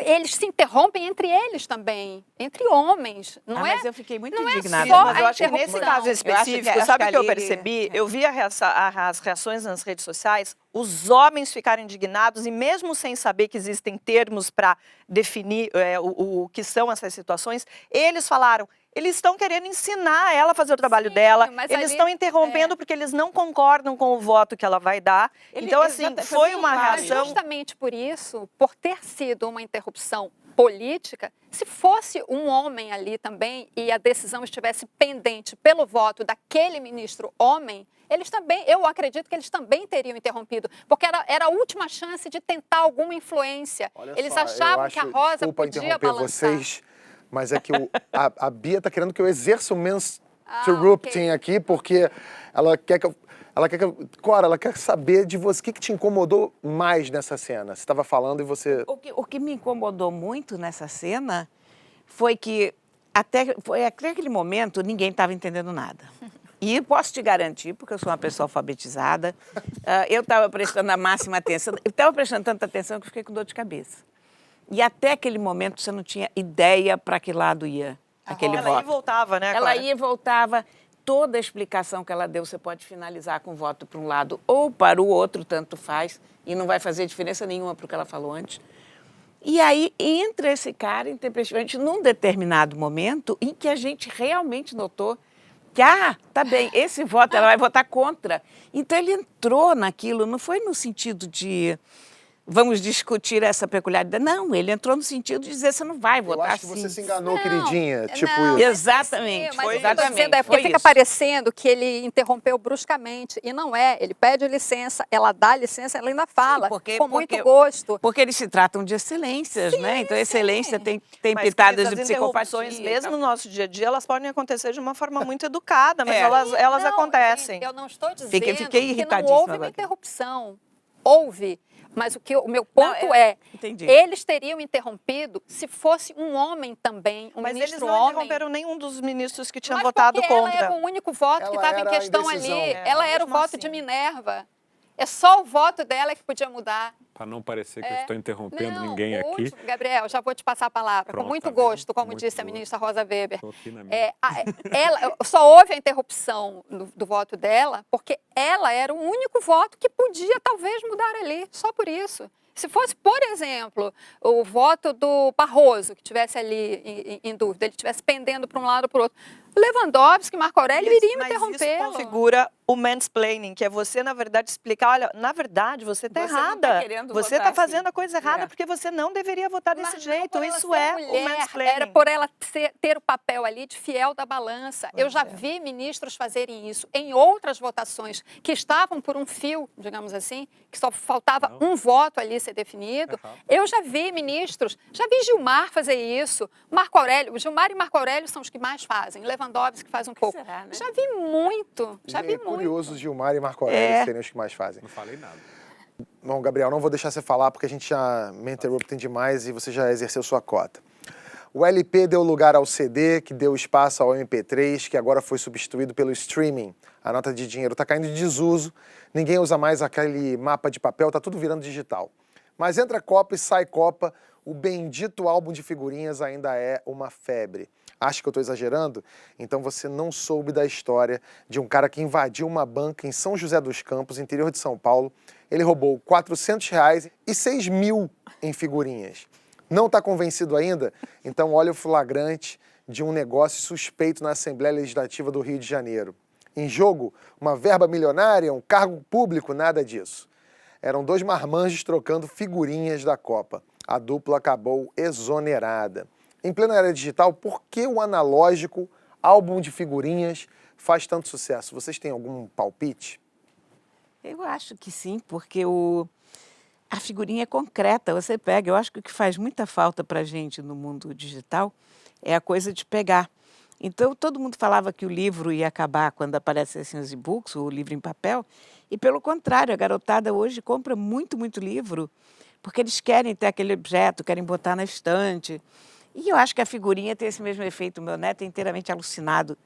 Eles se interrompem entre eles também, entre homens, não é? Mas eu fiquei muito não é indignada. só Mas eu acho que nesse interrupção. caso específico, acho sabe o que eu ali- percebi? Eu vi as reações nas redes sociais, os homens ficaram indignados e mesmo sem saber que existem termos para definir o que são essas situações, eles falaram, eles estão querendo ensinar ela a fazer o trabalho Sim, dela, mas eles ali- estão interrompendo porque eles não concordam com o voto que ela vai dar. Então, assim, foi uma Mas reação... justamente por isso, por ter sido uma interrupção política, se fosse um homem ali também e a decisão estivesse pendente pelo voto daquele ministro homem, eles também, eu acredito que eles também teriam interrompido, porque era a última chance de tentar alguma influência. Olha eles só, achavam eu que a acho- Rosa desculpa podia interromper balançar. vocês, mas é que a Bia está querendo que eu exerça o menstructing aqui, porque ela quer que eu... Cora, ela quer saber de você, o que te incomodou mais nessa cena? Você estava falando e você... O que me incomodou muito nessa cena foi que até aquele momento ninguém estava entendendo nada. E posso te garantir, porque eu sou uma pessoa alfabetizada, eu estava prestando a máxima atenção, eu estava prestando tanta atenção que eu fiquei com dor de cabeça. E até aquele momento você não tinha ideia para que lado ia aquele voto. Ela ia e voltava, né, Ela Clara? ia e voltava. Toda a explicação que ela deu, você pode finalizar com voto para um lado ou para o outro, tanto faz, e não vai fazer diferença nenhuma para o que ela falou antes. E aí entra esse cara intempestivamente num determinado momento em que a gente realmente notou que, tá bem, esse voto ela vai votar contra. Então ele entrou naquilo, não foi no sentido de vamos discutir essa peculiaridade. Não, ele entrou no sentido de dizer você não vai Eu votar acho que assim. você se enganou, Não, queridinha, tipo não, isso. Exatamente, Sim, mas foi o que eu tô dizendo é porque foi fica isso. parecendo que ele interrompeu bruscamente, e não é. Ele pede licença, ela dá licença, ela ainda fala, com muito gosto. Porque eles se tratam de excelências, né? Então, excelência tem Mas, pitadas Cris, de as psicopatia. interrupções, e mesmo tal. no nosso dia a dia, elas podem acontecer de uma forma muito educada, mas É. elas Não, acontecem. gente, eu não estou dizendo Fiquei que não irritadíssima houve uma agora. interrupção. Houve. Mas o meu ponto entendi. eles teriam interrompido se fosse um homem também, um Mas eles ministro não homem. interromperam nenhum dos ministros que tinham Mas votado porque contra. ela era o único voto que Ela estava em era a questão ali. indecisão. Ela era o mesmo voto assim. de Minerva. É só o voto dela que podia mudar. Para não parecer que eu estou interrompendo Não, ninguém o aqui. último- Gabriel, já vou te passar a palavra, Pronto, com muito tá vendo? gosto, como Muito disse a boa. ministra Rosa Weber. Estou aqui na minha. Só houve a interrupção do voto dela porque ela era o único voto que podia talvez mudar ali, só por isso. Se fosse, por exemplo, o voto do Barroso, que estivesse ali em dúvida, ele estivesse pendendo para um lado ou para o outro, Lewandowski, Marco Aurélio iriam Mas isso interrompê-lo. configura o mansplaining, que é você, na verdade, explicar, olha, na verdade, você está Você não tá errada. querendo Você votar está fazendo assim. a coisa errada É. porque você não deveria votar Mas desse não jeito. por ela Isso ser é mulher, o mansplaining. era por ela ter o papel ali de fiel da balança. Eu já vi ministros fazerem isso em outras votações que estavam por um fio, digamos assim, que só faltava um voto ali ser definido. Eu já vi ministros, já vi Gilmar fazer isso, Marco Aurélio, Gilmar e Marco Aurélio são os que mais fazem, Lewandowski faz um pouco. será, né? Já vi muito, já vi É muito. curioso, Gilmar e Marco Aurélio serem os que mais fazem. Não falei nada. Bom, Gabriel, não vou deixar você falar porque a gente já me interruptem demais e você já exerceu sua cota. O LP deu lugar ao CD, que deu espaço ao MP3, que agora foi substituído pelo streaming. A nota de dinheiro está caindo de desuso, ninguém usa mais aquele mapa de papel, está tudo virando digital. Mas entra Copa e sai Copa, o bendito álbum de figurinhas ainda é uma febre. Acha que eu estou exagerando? Então você não soube da história de um cara que invadiu uma banca em São José dos Campos, interior de São Paulo. Ele roubou R$400 e 6 mil em figurinhas. Não está convencido ainda? Então olha o flagrante de um negócio suspeito na Assembleia Legislativa do Rio de Janeiro. Em jogo, uma verba milionária, um cargo público, nada disso. Eram 2 marmanjos trocando figurinhas da Copa. A dupla acabou exonerada. Em plena era digital, por que o analógico, álbum de figurinhas, faz tanto sucesso? Vocês têm algum palpite? Eu acho que sim, porque a figurinha é concreta, você pega. Eu acho que o que faz muita falta para a gente no mundo digital é a coisa de pegar. Então, todo mundo falava que o livro ia acabar quando aparecessem os e-books, o livro em papel, e pelo contrário, a garotada hoje compra muito, muito livro, porque eles querem ter aquele objeto, querem botar na estante. E eu acho que a figurinha tem esse mesmo efeito. O meu neto é inteiramente alucinado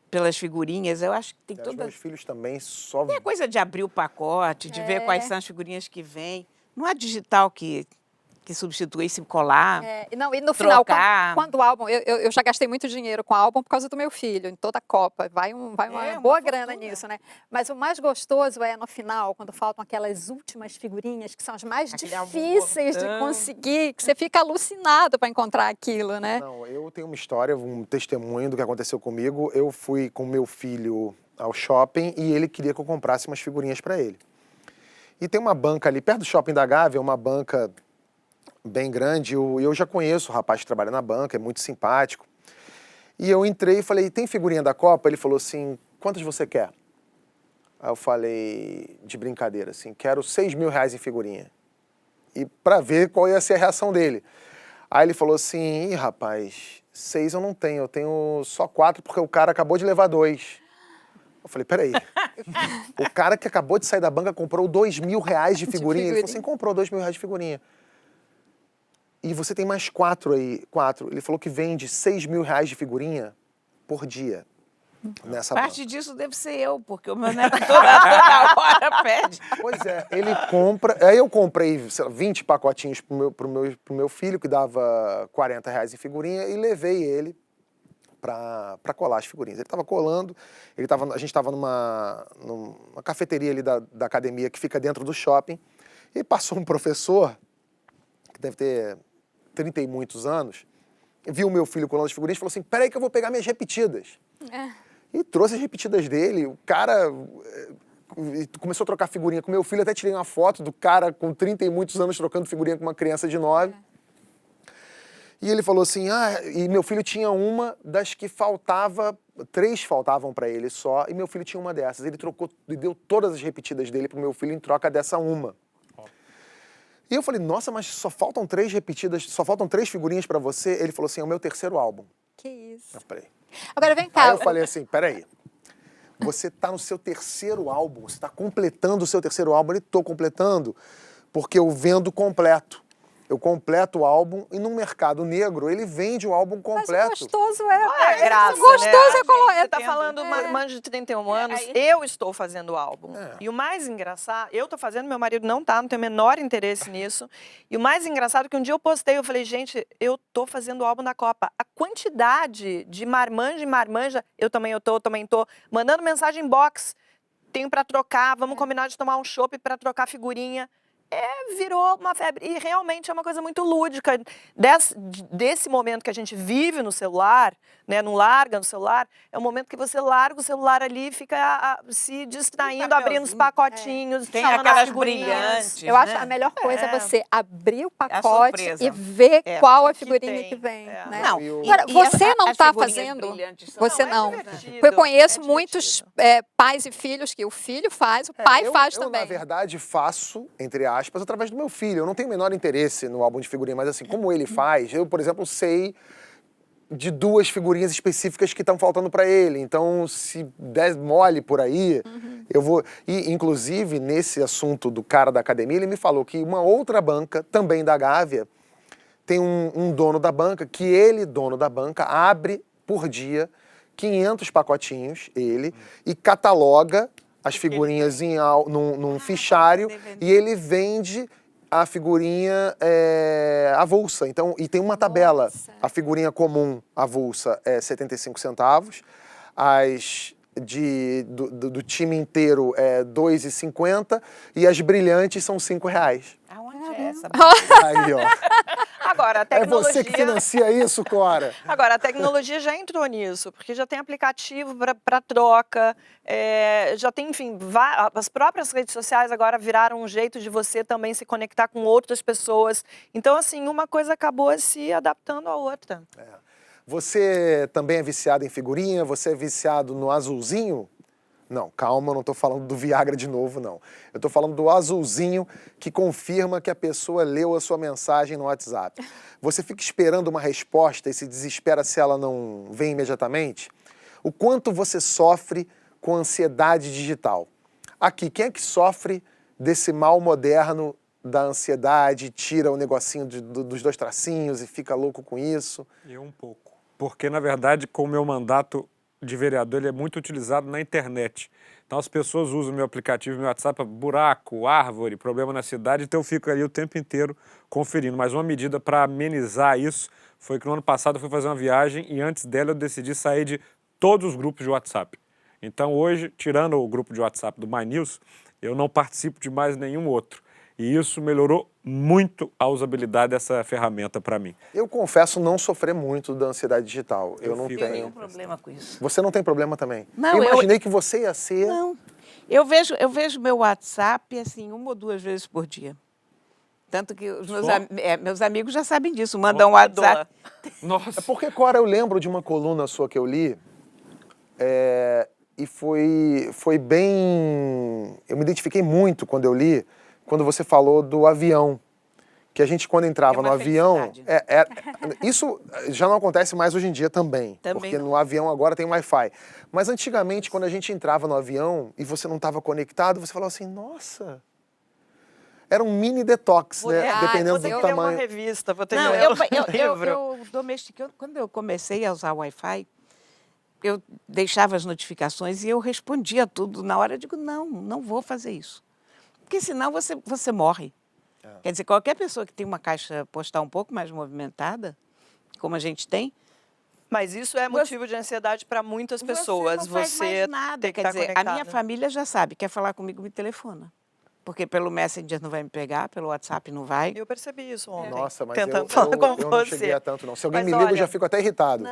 pelas figurinhas. Eu acho que tem Os toda... meus filhos também só... Tem a coisa de abrir o pacote, de ver quais são as figurinhas que vêm. Não há digital que substitui se colar, Não, e no final, trocar. quando o álbum... Eu já gastei muito dinheiro com álbum por causa do meu filho, em toda a Copa. Vai uma boa grana nisso, né? Mas o mais gostoso é no final, quando faltam aquelas últimas figurinhas, que são as mais difíceis de conseguir, que você fica alucinado para encontrar aquilo, né? Não, eu tenho uma história, um testemunho do que aconteceu comigo. Eu fui com meu filho ao shopping e ele queria que eu comprasse umas figurinhas para ele. E tem uma banca ali, perto do shopping da Gávea, uma banca bem grande. Eu já conheço o rapaz que trabalha na banca, é muito simpático. E eu entrei e falei, tem figurinha da Copa? Ele falou assim, quantas você quer? Aí eu falei, de brincadeira, assim, quero 6 mil reais em figurinha. E para ver qual ia ser a reação dele. Aí ele falou assim, rapaz, 6 eu não tenho, eu tenho só 4 porque o cara acabou de levar 2. Eu falei, peraí, o cara que acabou de sair da banca comprou 2 mil reais de figurinha? Ele falou assim, comprou 2 mil reais de figurinha. E você tem mais 4 aí, 4. Ele falou que vende 6 mil reais de figurinha por dia nessa banca. Parte disso deve ser eu, porque o meu neto toda hora pede. Pois é, ele compra... Aí eu comprei, sei lá, 20 pacotinhos pro meu filho, que dava 40 reais em figurinha, e levei ele para colar as figurinhas. Ele estava colando, a gente estava numa cafeteria ali da academia que fica dentro do shopping, e passou um professor, que deve ter 30 e muitos anos, viu o meu filho colando as figurinhas e falou assim, peraí que eu vou pegar minhas repetidas. E trouxe as repetidas dele, o cara começou a trocar figurinha com meu filho, até tirei uma foto do cara com 30 e muitos anos trocando figurinha com uma criança de 9. E ele falou assim, e meu filho tinha uma das que faltava, 3 faltavam para ele só, e meu filho tinha uma dessas. Ele trocou e deu todas as repetidas dele pro meu filho em troca dessa uma. E eu falei, nossa, mas só faltam 3 repetidas, só faltam 3 figurinhas para você? Ele falou assim, é o meu 3º álbum. Que isso. Eu falei. Agora vem cá. Aí eu falei assim, peraí, você tá no seu 3º álbum, você tá completando o seu 3º álbum. Ele tô completando porque eu vendo completo. Eu completo o álbum e no mercado negro ele vende o álbum completo. Mas gostoso é. Graça, gostoso né? é Você tá falando marmanjo de 31 anos, eu estou fazendo o álbum. E o mais engraçado, eu tô fazendo, meu marido não tá, não tem o menor interesse nisso. E o mais engraçado é que um dia eu postei, eu falei, gente, eu tô fazendo o álbum da Copa. A quantidade de marmanjo e marmanja, eu também tô, mandando mensagem box, tenho pra trocar, vamos combinar de tomar um chopp pra trocar figurinha. Virou uma febre. E realmente é uma coisa muito lúdica. Desse momento que a gente vive no celular, né, não larga no celular, é o momento que você larga o celular ali e fica se distraindo, abrindo os pacotinhos, Tem chamando aquelas as figurinhas. brilhantes. Eu acho a melhor coisa é você abrir o pacote surpresa. e ver qual a que figurinha tem. que vem. Né? Não, Agora, você não as está figurinhas fazendo. brilhantes são- Você Não, não. é divertido, Eu conheço é muitos divertido. pais e filhos que o filho faz, o pai faz eu, também. na verdade, faço, entre aspas, através do meu filho. Eu não tenho o menor interesse no álbum de figurinha, mas assim, como ele faz, eu, por exemplo, sei de 2 figurinhas específicas que estão faltando para ele. Então, se der mole por aí, eu vou... E, inclusive, nesse assunto do cara da academia, ele me falou que uma outra banca, também da Gávea, tem um dono da banca, que ele, dono da banca, abre por dia 500 pacotinhos, ele, e cataloga as figurinhas num fichário, e ele vende a figurinha avulsa. Então, e tem uma tabela. Nossa. A figurinha comum avulsa é 75 centavos, as do time inteiro é 2,50 e as brilhantes são 5 reais. Aonde essa. Aí, ó. Agora, a É tecnologia... você que financia isso, Cora. Agora, a tecnologia já entrou nisso, porque já tem aplicativo para troca, já tem, enfim, as próprias redes sociais agora viraram um jeito de você também se conectar com outras pessoas. Então, assim, uma coisa acabou se adaptando à outra. Você também é viciado em figurinha? Você é viciado no azulzinho? Não, calma, eu não estou falando do Viagra de novo, não. Eu estou falando do azulzinho que confirma que a pessoa leu a sua mensagem no WhatsApp. Você fica esperando uma resposta e se desespera se ela não vem imediatamente? O quanto você sofre com ansiedade digital? Aqui, quem é que sofre desse mal moderno da ansiedade, tira o negocinho dos 2 tracinhos e fica louco com isso? Eu um pouco. Porque, na verdade, com o meu mandato de vereador, ele é muito utilizado na internet. Então, as pessoas usam o meu aplicativo, meu WhatsApp, para buraco, árvore, problema na cidade, então eu fico ali o tempo inteiro conferindo. Mas uma medida para amenizar isso foi que no ano passado eu fui fazer uma viagem e antes dela eu decidi sair de todos os grupos de WhatsApp. Então, hoje, tirando o grupo de WhatsApp do My News, eu não participo de mais nenhum outro. E isso melhorou muito a usabilidade dessa ferramenta para mim. Eu confesso não sofrer muito da ansiedade digital. Eu não Eu tenho tenho. problema com isso. Você não tem problema também? Não, eu imaginei que você ia ser. Não. Eu vejo meu WhatsApp assim 1 ou 2 vezes por dia. Tanto que os meus amigos já sabem disso, mandam um WhatsApp. Nossa! É porque, Cora, eu lembro de uma coluna sua que eu li e foi bem... Eu me identifiquei muito quando eu li, quando você falou do avião. Que a gente, quando entrava no avião... isso já não acontece mais hoje em dia também. Porque no avião agora tem Wi-Fi. Mas antigamente, quando a gente entrava no avião e você não estava conectado, você falava assim, nossa... Era um mini detox, né? Dependendo do tamanho. Uma revista, vou ter Não, livro. eu domestiquei. Quando eu comecei a usar o Wi-Fi, eu deixava as notificações e eu respondia tudo. Na hora eu digo, não vou fazer isso. Porque senão você morre. Quer dizer, qualquer pessoa que tem uma caixa postal um pouco mais movimentada, como a gente tem... Mas isso é motivo de ansiedade para muitas pessoas. Você não faz mais nada. Tem que Quer estar dizer, a conectada. minha família já sabe, quer falar comigo, me telefona. Porque pelo Messenger não vai me pegar, pelo WhatsApp não vai. Eu percebi isso ontem. Nossa, mas tentando falar com eu não cheguei a tanto, não. Se alguém me liga, eu já fico até irritado.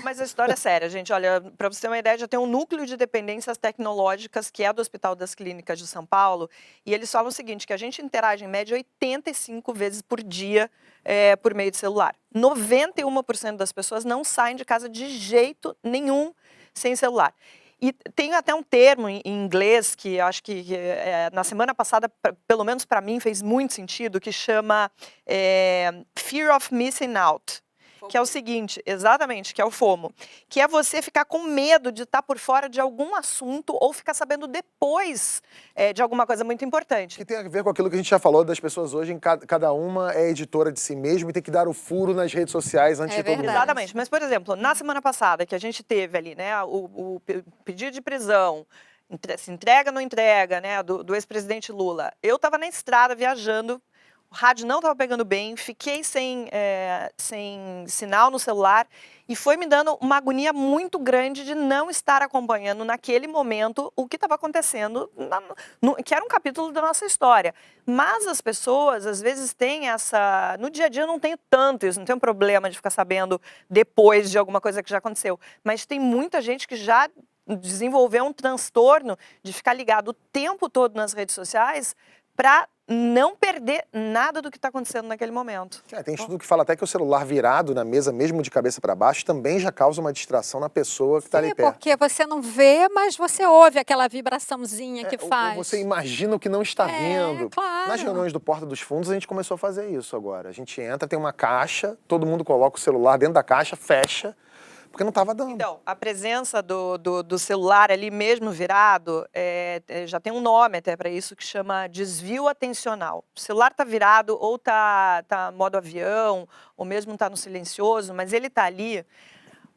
Mas a história é séria, gente. Olha, para você ter uma ideia, já tem um núcleo de dependências tecnológicas, que é do Hospital das Clínicas de São Paulo, e eles falam o seguinte, que a gente interage em média 85 vezes por dia por meio de celular. 91% das pessoas não saem de casa de jeito nenhum sem celular. E tem até um termo em inglês que eu acho que na semana passada, pelo menos para mim, fez muito sentido, que chama Fear of Missing Out. Que é o seguinte, exatamente, que é o FOMO, que é você ficar com medo de estar por fora de algum assunto ou ficar sabendo depois de alguma coisa muito importante. Que tem a ver com aquilo que a gente já falou das pessoas hoje, cada uma é editora de si mesma e tem que dar o furo nas redes sociais antes de todo mundo. Exatamente, mas por exemplo, na semana passada que a gente teve ali, né, o pedido de prisão, se entrega ou não entrega, né, do ex-presidente Lula, eu estava na estrada viajando, o rádio não estava pegando bem, fiquei sem sinal no celular e foi me dando uma agonia muito grande de não estar acompanhando naquele momento o que estava acontecendo, que era um capítulo da nossa história. Mas as pessoas, às vezes, têm essa... No dia a dia eu não tenho tanto isso, não tenho problema de ficar sabendo depois de alguma coisa que já aconteceu. Mas tem muita gente que já desenvolveu um transtorno de ficar ligado o tempo todo nas redes sociais para não perder nada do que está acontecendo naquele momento. Tem estudo que fala até que o celular virado na mesa, mesmo de cabeça para baixo, também já causa uma distração na pessoa que está ali perto. Porque você não vê, mas você ouve aquela vibraçãozinha que faz. Você imagina o que não está vendo. Claro. Nas reuniões do Porta dos Fundos, a gente começou a fazer isso agora. A gente entra, tem uma caixa, todo mundo coloca o celular dentro da caixa, fecha, porque não estava dando. Então, a presença do celular ali mesmo virado, já tem um nome até para isso, que chama desvio atencional. O celular está virado ou está modo avião, ou mesmo está no silencioso, mas ele está ali.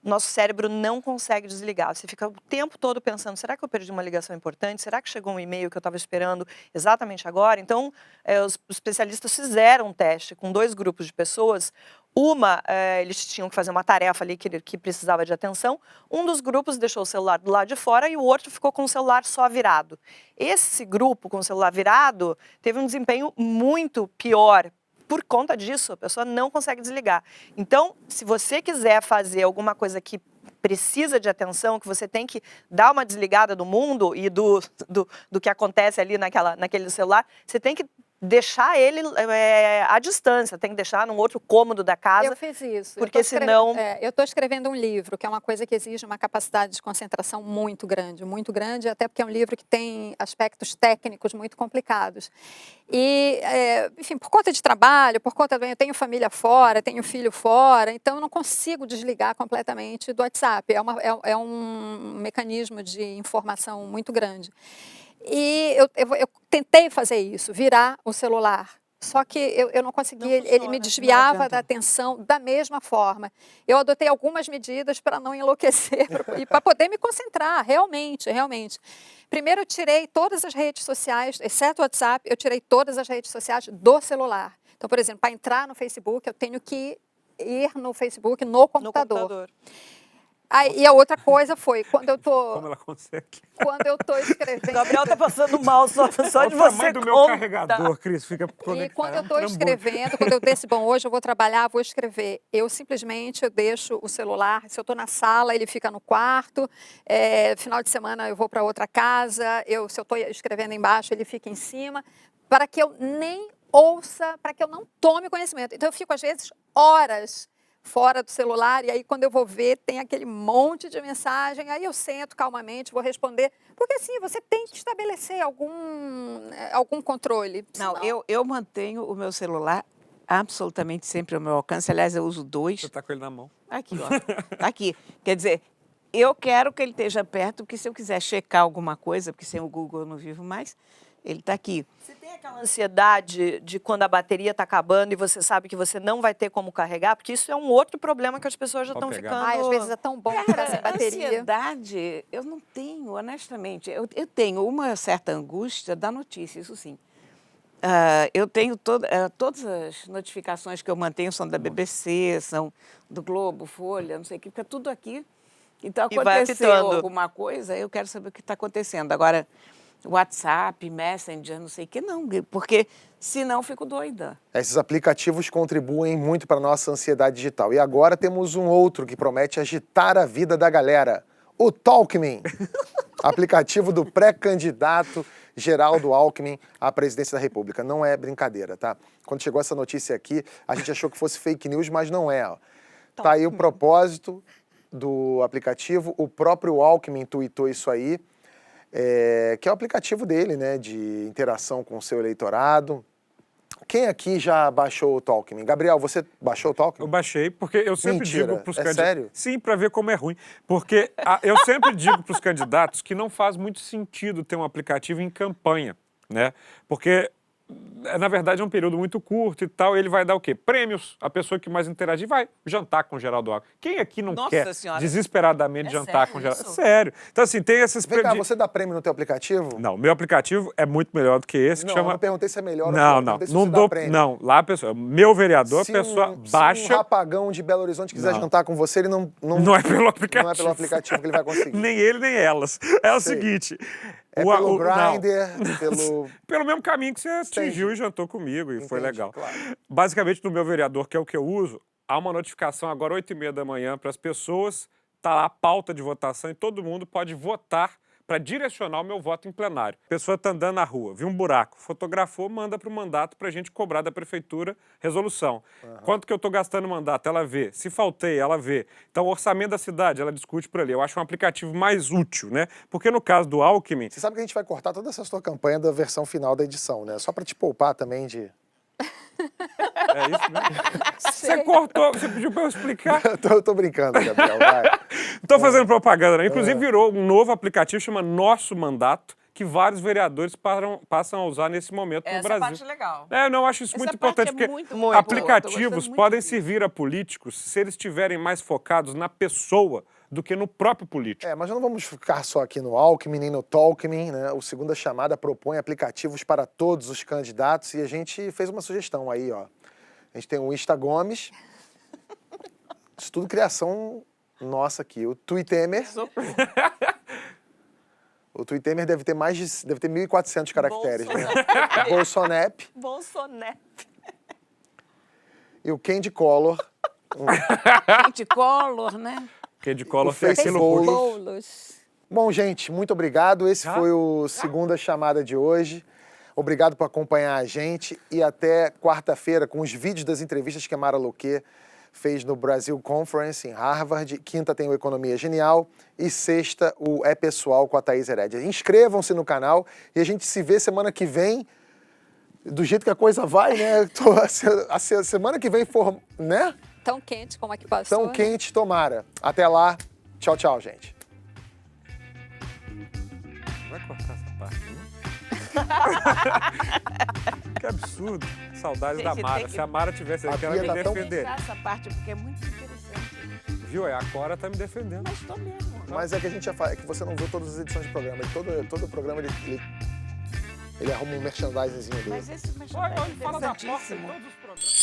nosso cérebro não consegue desligar. Você fica o tempo todo pensando, será que eu perdi uma ligação importante? Será que chegou um e-mail que eu estava esperando exatamente agora? Então, os especialistas fizeram um teste com 2 grupos de pessoas. Eles tinham que fazer uma tarefa ali que precisava de atenção. Um dos grupos deixou o celular do lado de fora e o outro ficou com o celular só virado. Esse grupo com o celular virado teve um desempenho muito pior. Por conta disso, a pessoa não consegue desligar. Então, se você quiser fazer alguma coisa que precisa de atenção, que você tem que dar uma desligada do mundo e do que acontece ali naquele celular, você tem que deixar ele à distância, tem que deixar num outro cômodo da casa. Eu fiz isso. Porque senão... eu estou escrevendo um livro, que é uma coisa que exige uma capacidade de concentração muito grande, até porque é um livro que tem aspectos técnicos muito complicados. E, enfim, por conta de trabalho, eu tenho família fora, tenho filho fora, então eu não consigo desligar completamente do WhatsApp. É um mecanismo de informação muito grande. E eu tentei fazer isso, virar o celular. Só que eu não conseguia, ele me desviava da atenção da mesma forma. Eu adotei algumas medidas para não enlouquecer e para poder me concentrar, realmente. Primeiro, eu tirei todas as redes sociais, exceto o WhatsApp, eu tirei todas as redes sociais do celular. Então, por exemplo, para entrar no Facebook, eu tenho que ir no Facebook no computador. E a outra coisa foi, quando eu tô... Como ela consegue? Quando eu tô escrevendo... Gabriel tá passando mal só de você o tamanho do meu carregador, Cris, fica conectado. E quando eu tô escrevendo, quando eu decido, bom, hoje eu vou trabalhar, vou escrever, eu simplesmente deixo o celular, se eu tô na sala, ele fica no quarto, final de semana eu vou para outra casa, se eu tô escrevendo embaixo, ele fica em cima, para que eu nem ouça, para que eu não tome conhecimento. Então eu fico, às vezes, horas fora do celular, e aí quando eu vou ver, tem aquele monte de mensagem, aí eu sento calmamente, vou responder, porque assim, você tem que estabelecer algum controle. Não, eu mantenho o meu celular absolutamente sempre ao meu alcance, aliás, eu uso 2. Você está com ele na mão. Aqui, ó, aqui. Quer dizer, eu quero que ele esteja perto, porque se eu quiser checar alguma coisa, porque sem o Google eu não vivo mais, ele está aqui. Você tem aquela ansiedade de quando a bateria está acabando e você sabe que você não vai ter como carregar? Porque isso é um outro problema que as pessoas já estão ficando... Às vezes é tão bom ficar sem bateria. Ansiedade, eu não tenho, honestamente. Eu tenho uma certa angústia da notícia, isso sim. Eu tenho todas as notificações que eu mantenho são da BBC, são do Globo, Folha, não sei o que, fica tudo aqui. Então, aconteceu alguma coisa, eu quero saber o que está acontecendo. Agora... WhatsApp, Messenger, não sei o que, não, porque senão eu fico doida. Esses aplicativos contribuem muito para a nossa ansiedade digital. E agora temos um outro que promete agitar a vida da galera, o Talkmin, aplicativo do pré-candidato Geraldo Alckmin à presidência da República. Não é brincadeira, tá? Quando chegou essa notícia aqui, a gente achou que fosse fake news, mas não é. Ó. Tá aí o propósito do aplicativo, o próprio Alckmin tweetou isso aí, que é o aplicativo dele, né, de interação com o seu eleitorado. Quem aqui já baixou o Talkmin? Gabriel, você baixou o Talkmin? Eu baixei, porque eu sempre digo para os candidatos... sério? Sim, para ver como é ruim. Porque eu sempre digo para os candidatos que não faz muito sentido ter um aplicativo em campanha, né? Porque... na verdade, é um período muito curto e tal, ele vai dar o quê? Prêmios. A pessoa que mais interagir vai jantar com o Geraldo Alckmin. Quem aqui não quer desesperadamente jantar com o Geraldo? Sério. Então, assim, tem esses Vem cá, você dá prêmio no teu aplicativo? Não, meu aplicativo é muito melhor do que esse. Não, que chama... eu não perguntei se é melhor não, ou não, se não dou prêmio. Não, lá a pessoa, meu vereador, a pessoa baixa... Se um rapagão de Belo Horizonte quiser jantar com você, ele não é pelo aplicativo. Não é pelo aplicativo que ele vai conseguir. Nem ele, nem elas. É o seguinte... É pelo Grindr, pelo mesmo caminho que você atingiu e jantou comigo, e foi legal. Claro. Basicamente, no meu vereador, que é o que eu uso, há uma notificação agora 8h30 da manhã para as pessoas, tá lá a pauta de votação e todo mundo pode votar para direcionar o meu voto em plenário. A pessoa está andando na rua, viu um buraco, fotografou, manda para o mandato para a gente cobrar da prefeitura resolução. Quanto que eu estou gastando no mandato? Ela vê. Se faltei, ela vê. Então, o orçamento da cidade, ela discute por ali. Eu acho um aplicativo mais útil, né? Porque no caso do Alckmin... Você sabe que a gente vai cortar toda essa sua campanha da versão final da edição, né? Só para te poupar também de... É isso mesmo? Você cortou, você pediu para eu explicar. Eu tô brincando, Gabriel, vai. Não tô fazendo propaganda, não. Inclusive virou um novo aplicativo, chama Nosso Mandato, que vários vereadores passam a usar nesse momento no Essa é a Brasil. parte legal. Eu acho isso Essa muito parte importante, é porque muito boa, aplicativos eu tô gostando podem muito disso. servir a políticos se eles estiverem mais focados na pessoa do que no próprio político. Mas não vamos ficar só aqui no Alckmin nem no Talkmin, né? O Segunda Chamada propõe aplicativos para todos os candidatos e a gente fez uma sugestão aí, ó. A gente tem o Insta Gomes, isso tudo criação nossa aqui. O Tuitemer. O Tuitemer deve ter 1.400 caracteres, né? Bolsonep. Bolsonaro. E o Candy Color. Gente, Collor, né? Candy Color O foi aqui no Facebook. curso. Bolos. Bom, gente, muito obrigado. Esse foi o Segunda Chamada de hoje. Obrigado por acompanhar a gente e até quarta-feira com os vídeos das entrevistas que a Mara Luque fez no Brasil Conference em Harvard. Quinta tem o Economia Genial e sexta o É Pessoal com a Thaís Herédia. Inscrevam-se no canal e a gente se vê semana que vem do jeito que a coisa vai, né? A semana que vem for, né? Tão quente como a que passou. Tão quente, tomara. Até lá. Tchau, tchau, gente. Vai cortar essa parte, né? Que absurdo. Saudades da Gente, Mara. tem que- Se a Mara tivesse aqui, A ela ia Bia me tá tão- defender. Deixar essa parte porque é muito interessante. Viu? A Cora tá me defendendo. Mas tô mesmo. Mas é que a gente já fala, é que você não viu todas as edições do programa. Todo programa ele arruma um merchandisingzinho dele. Mas esse Olha, é fala da porta em interessantíssimo. todos os programas.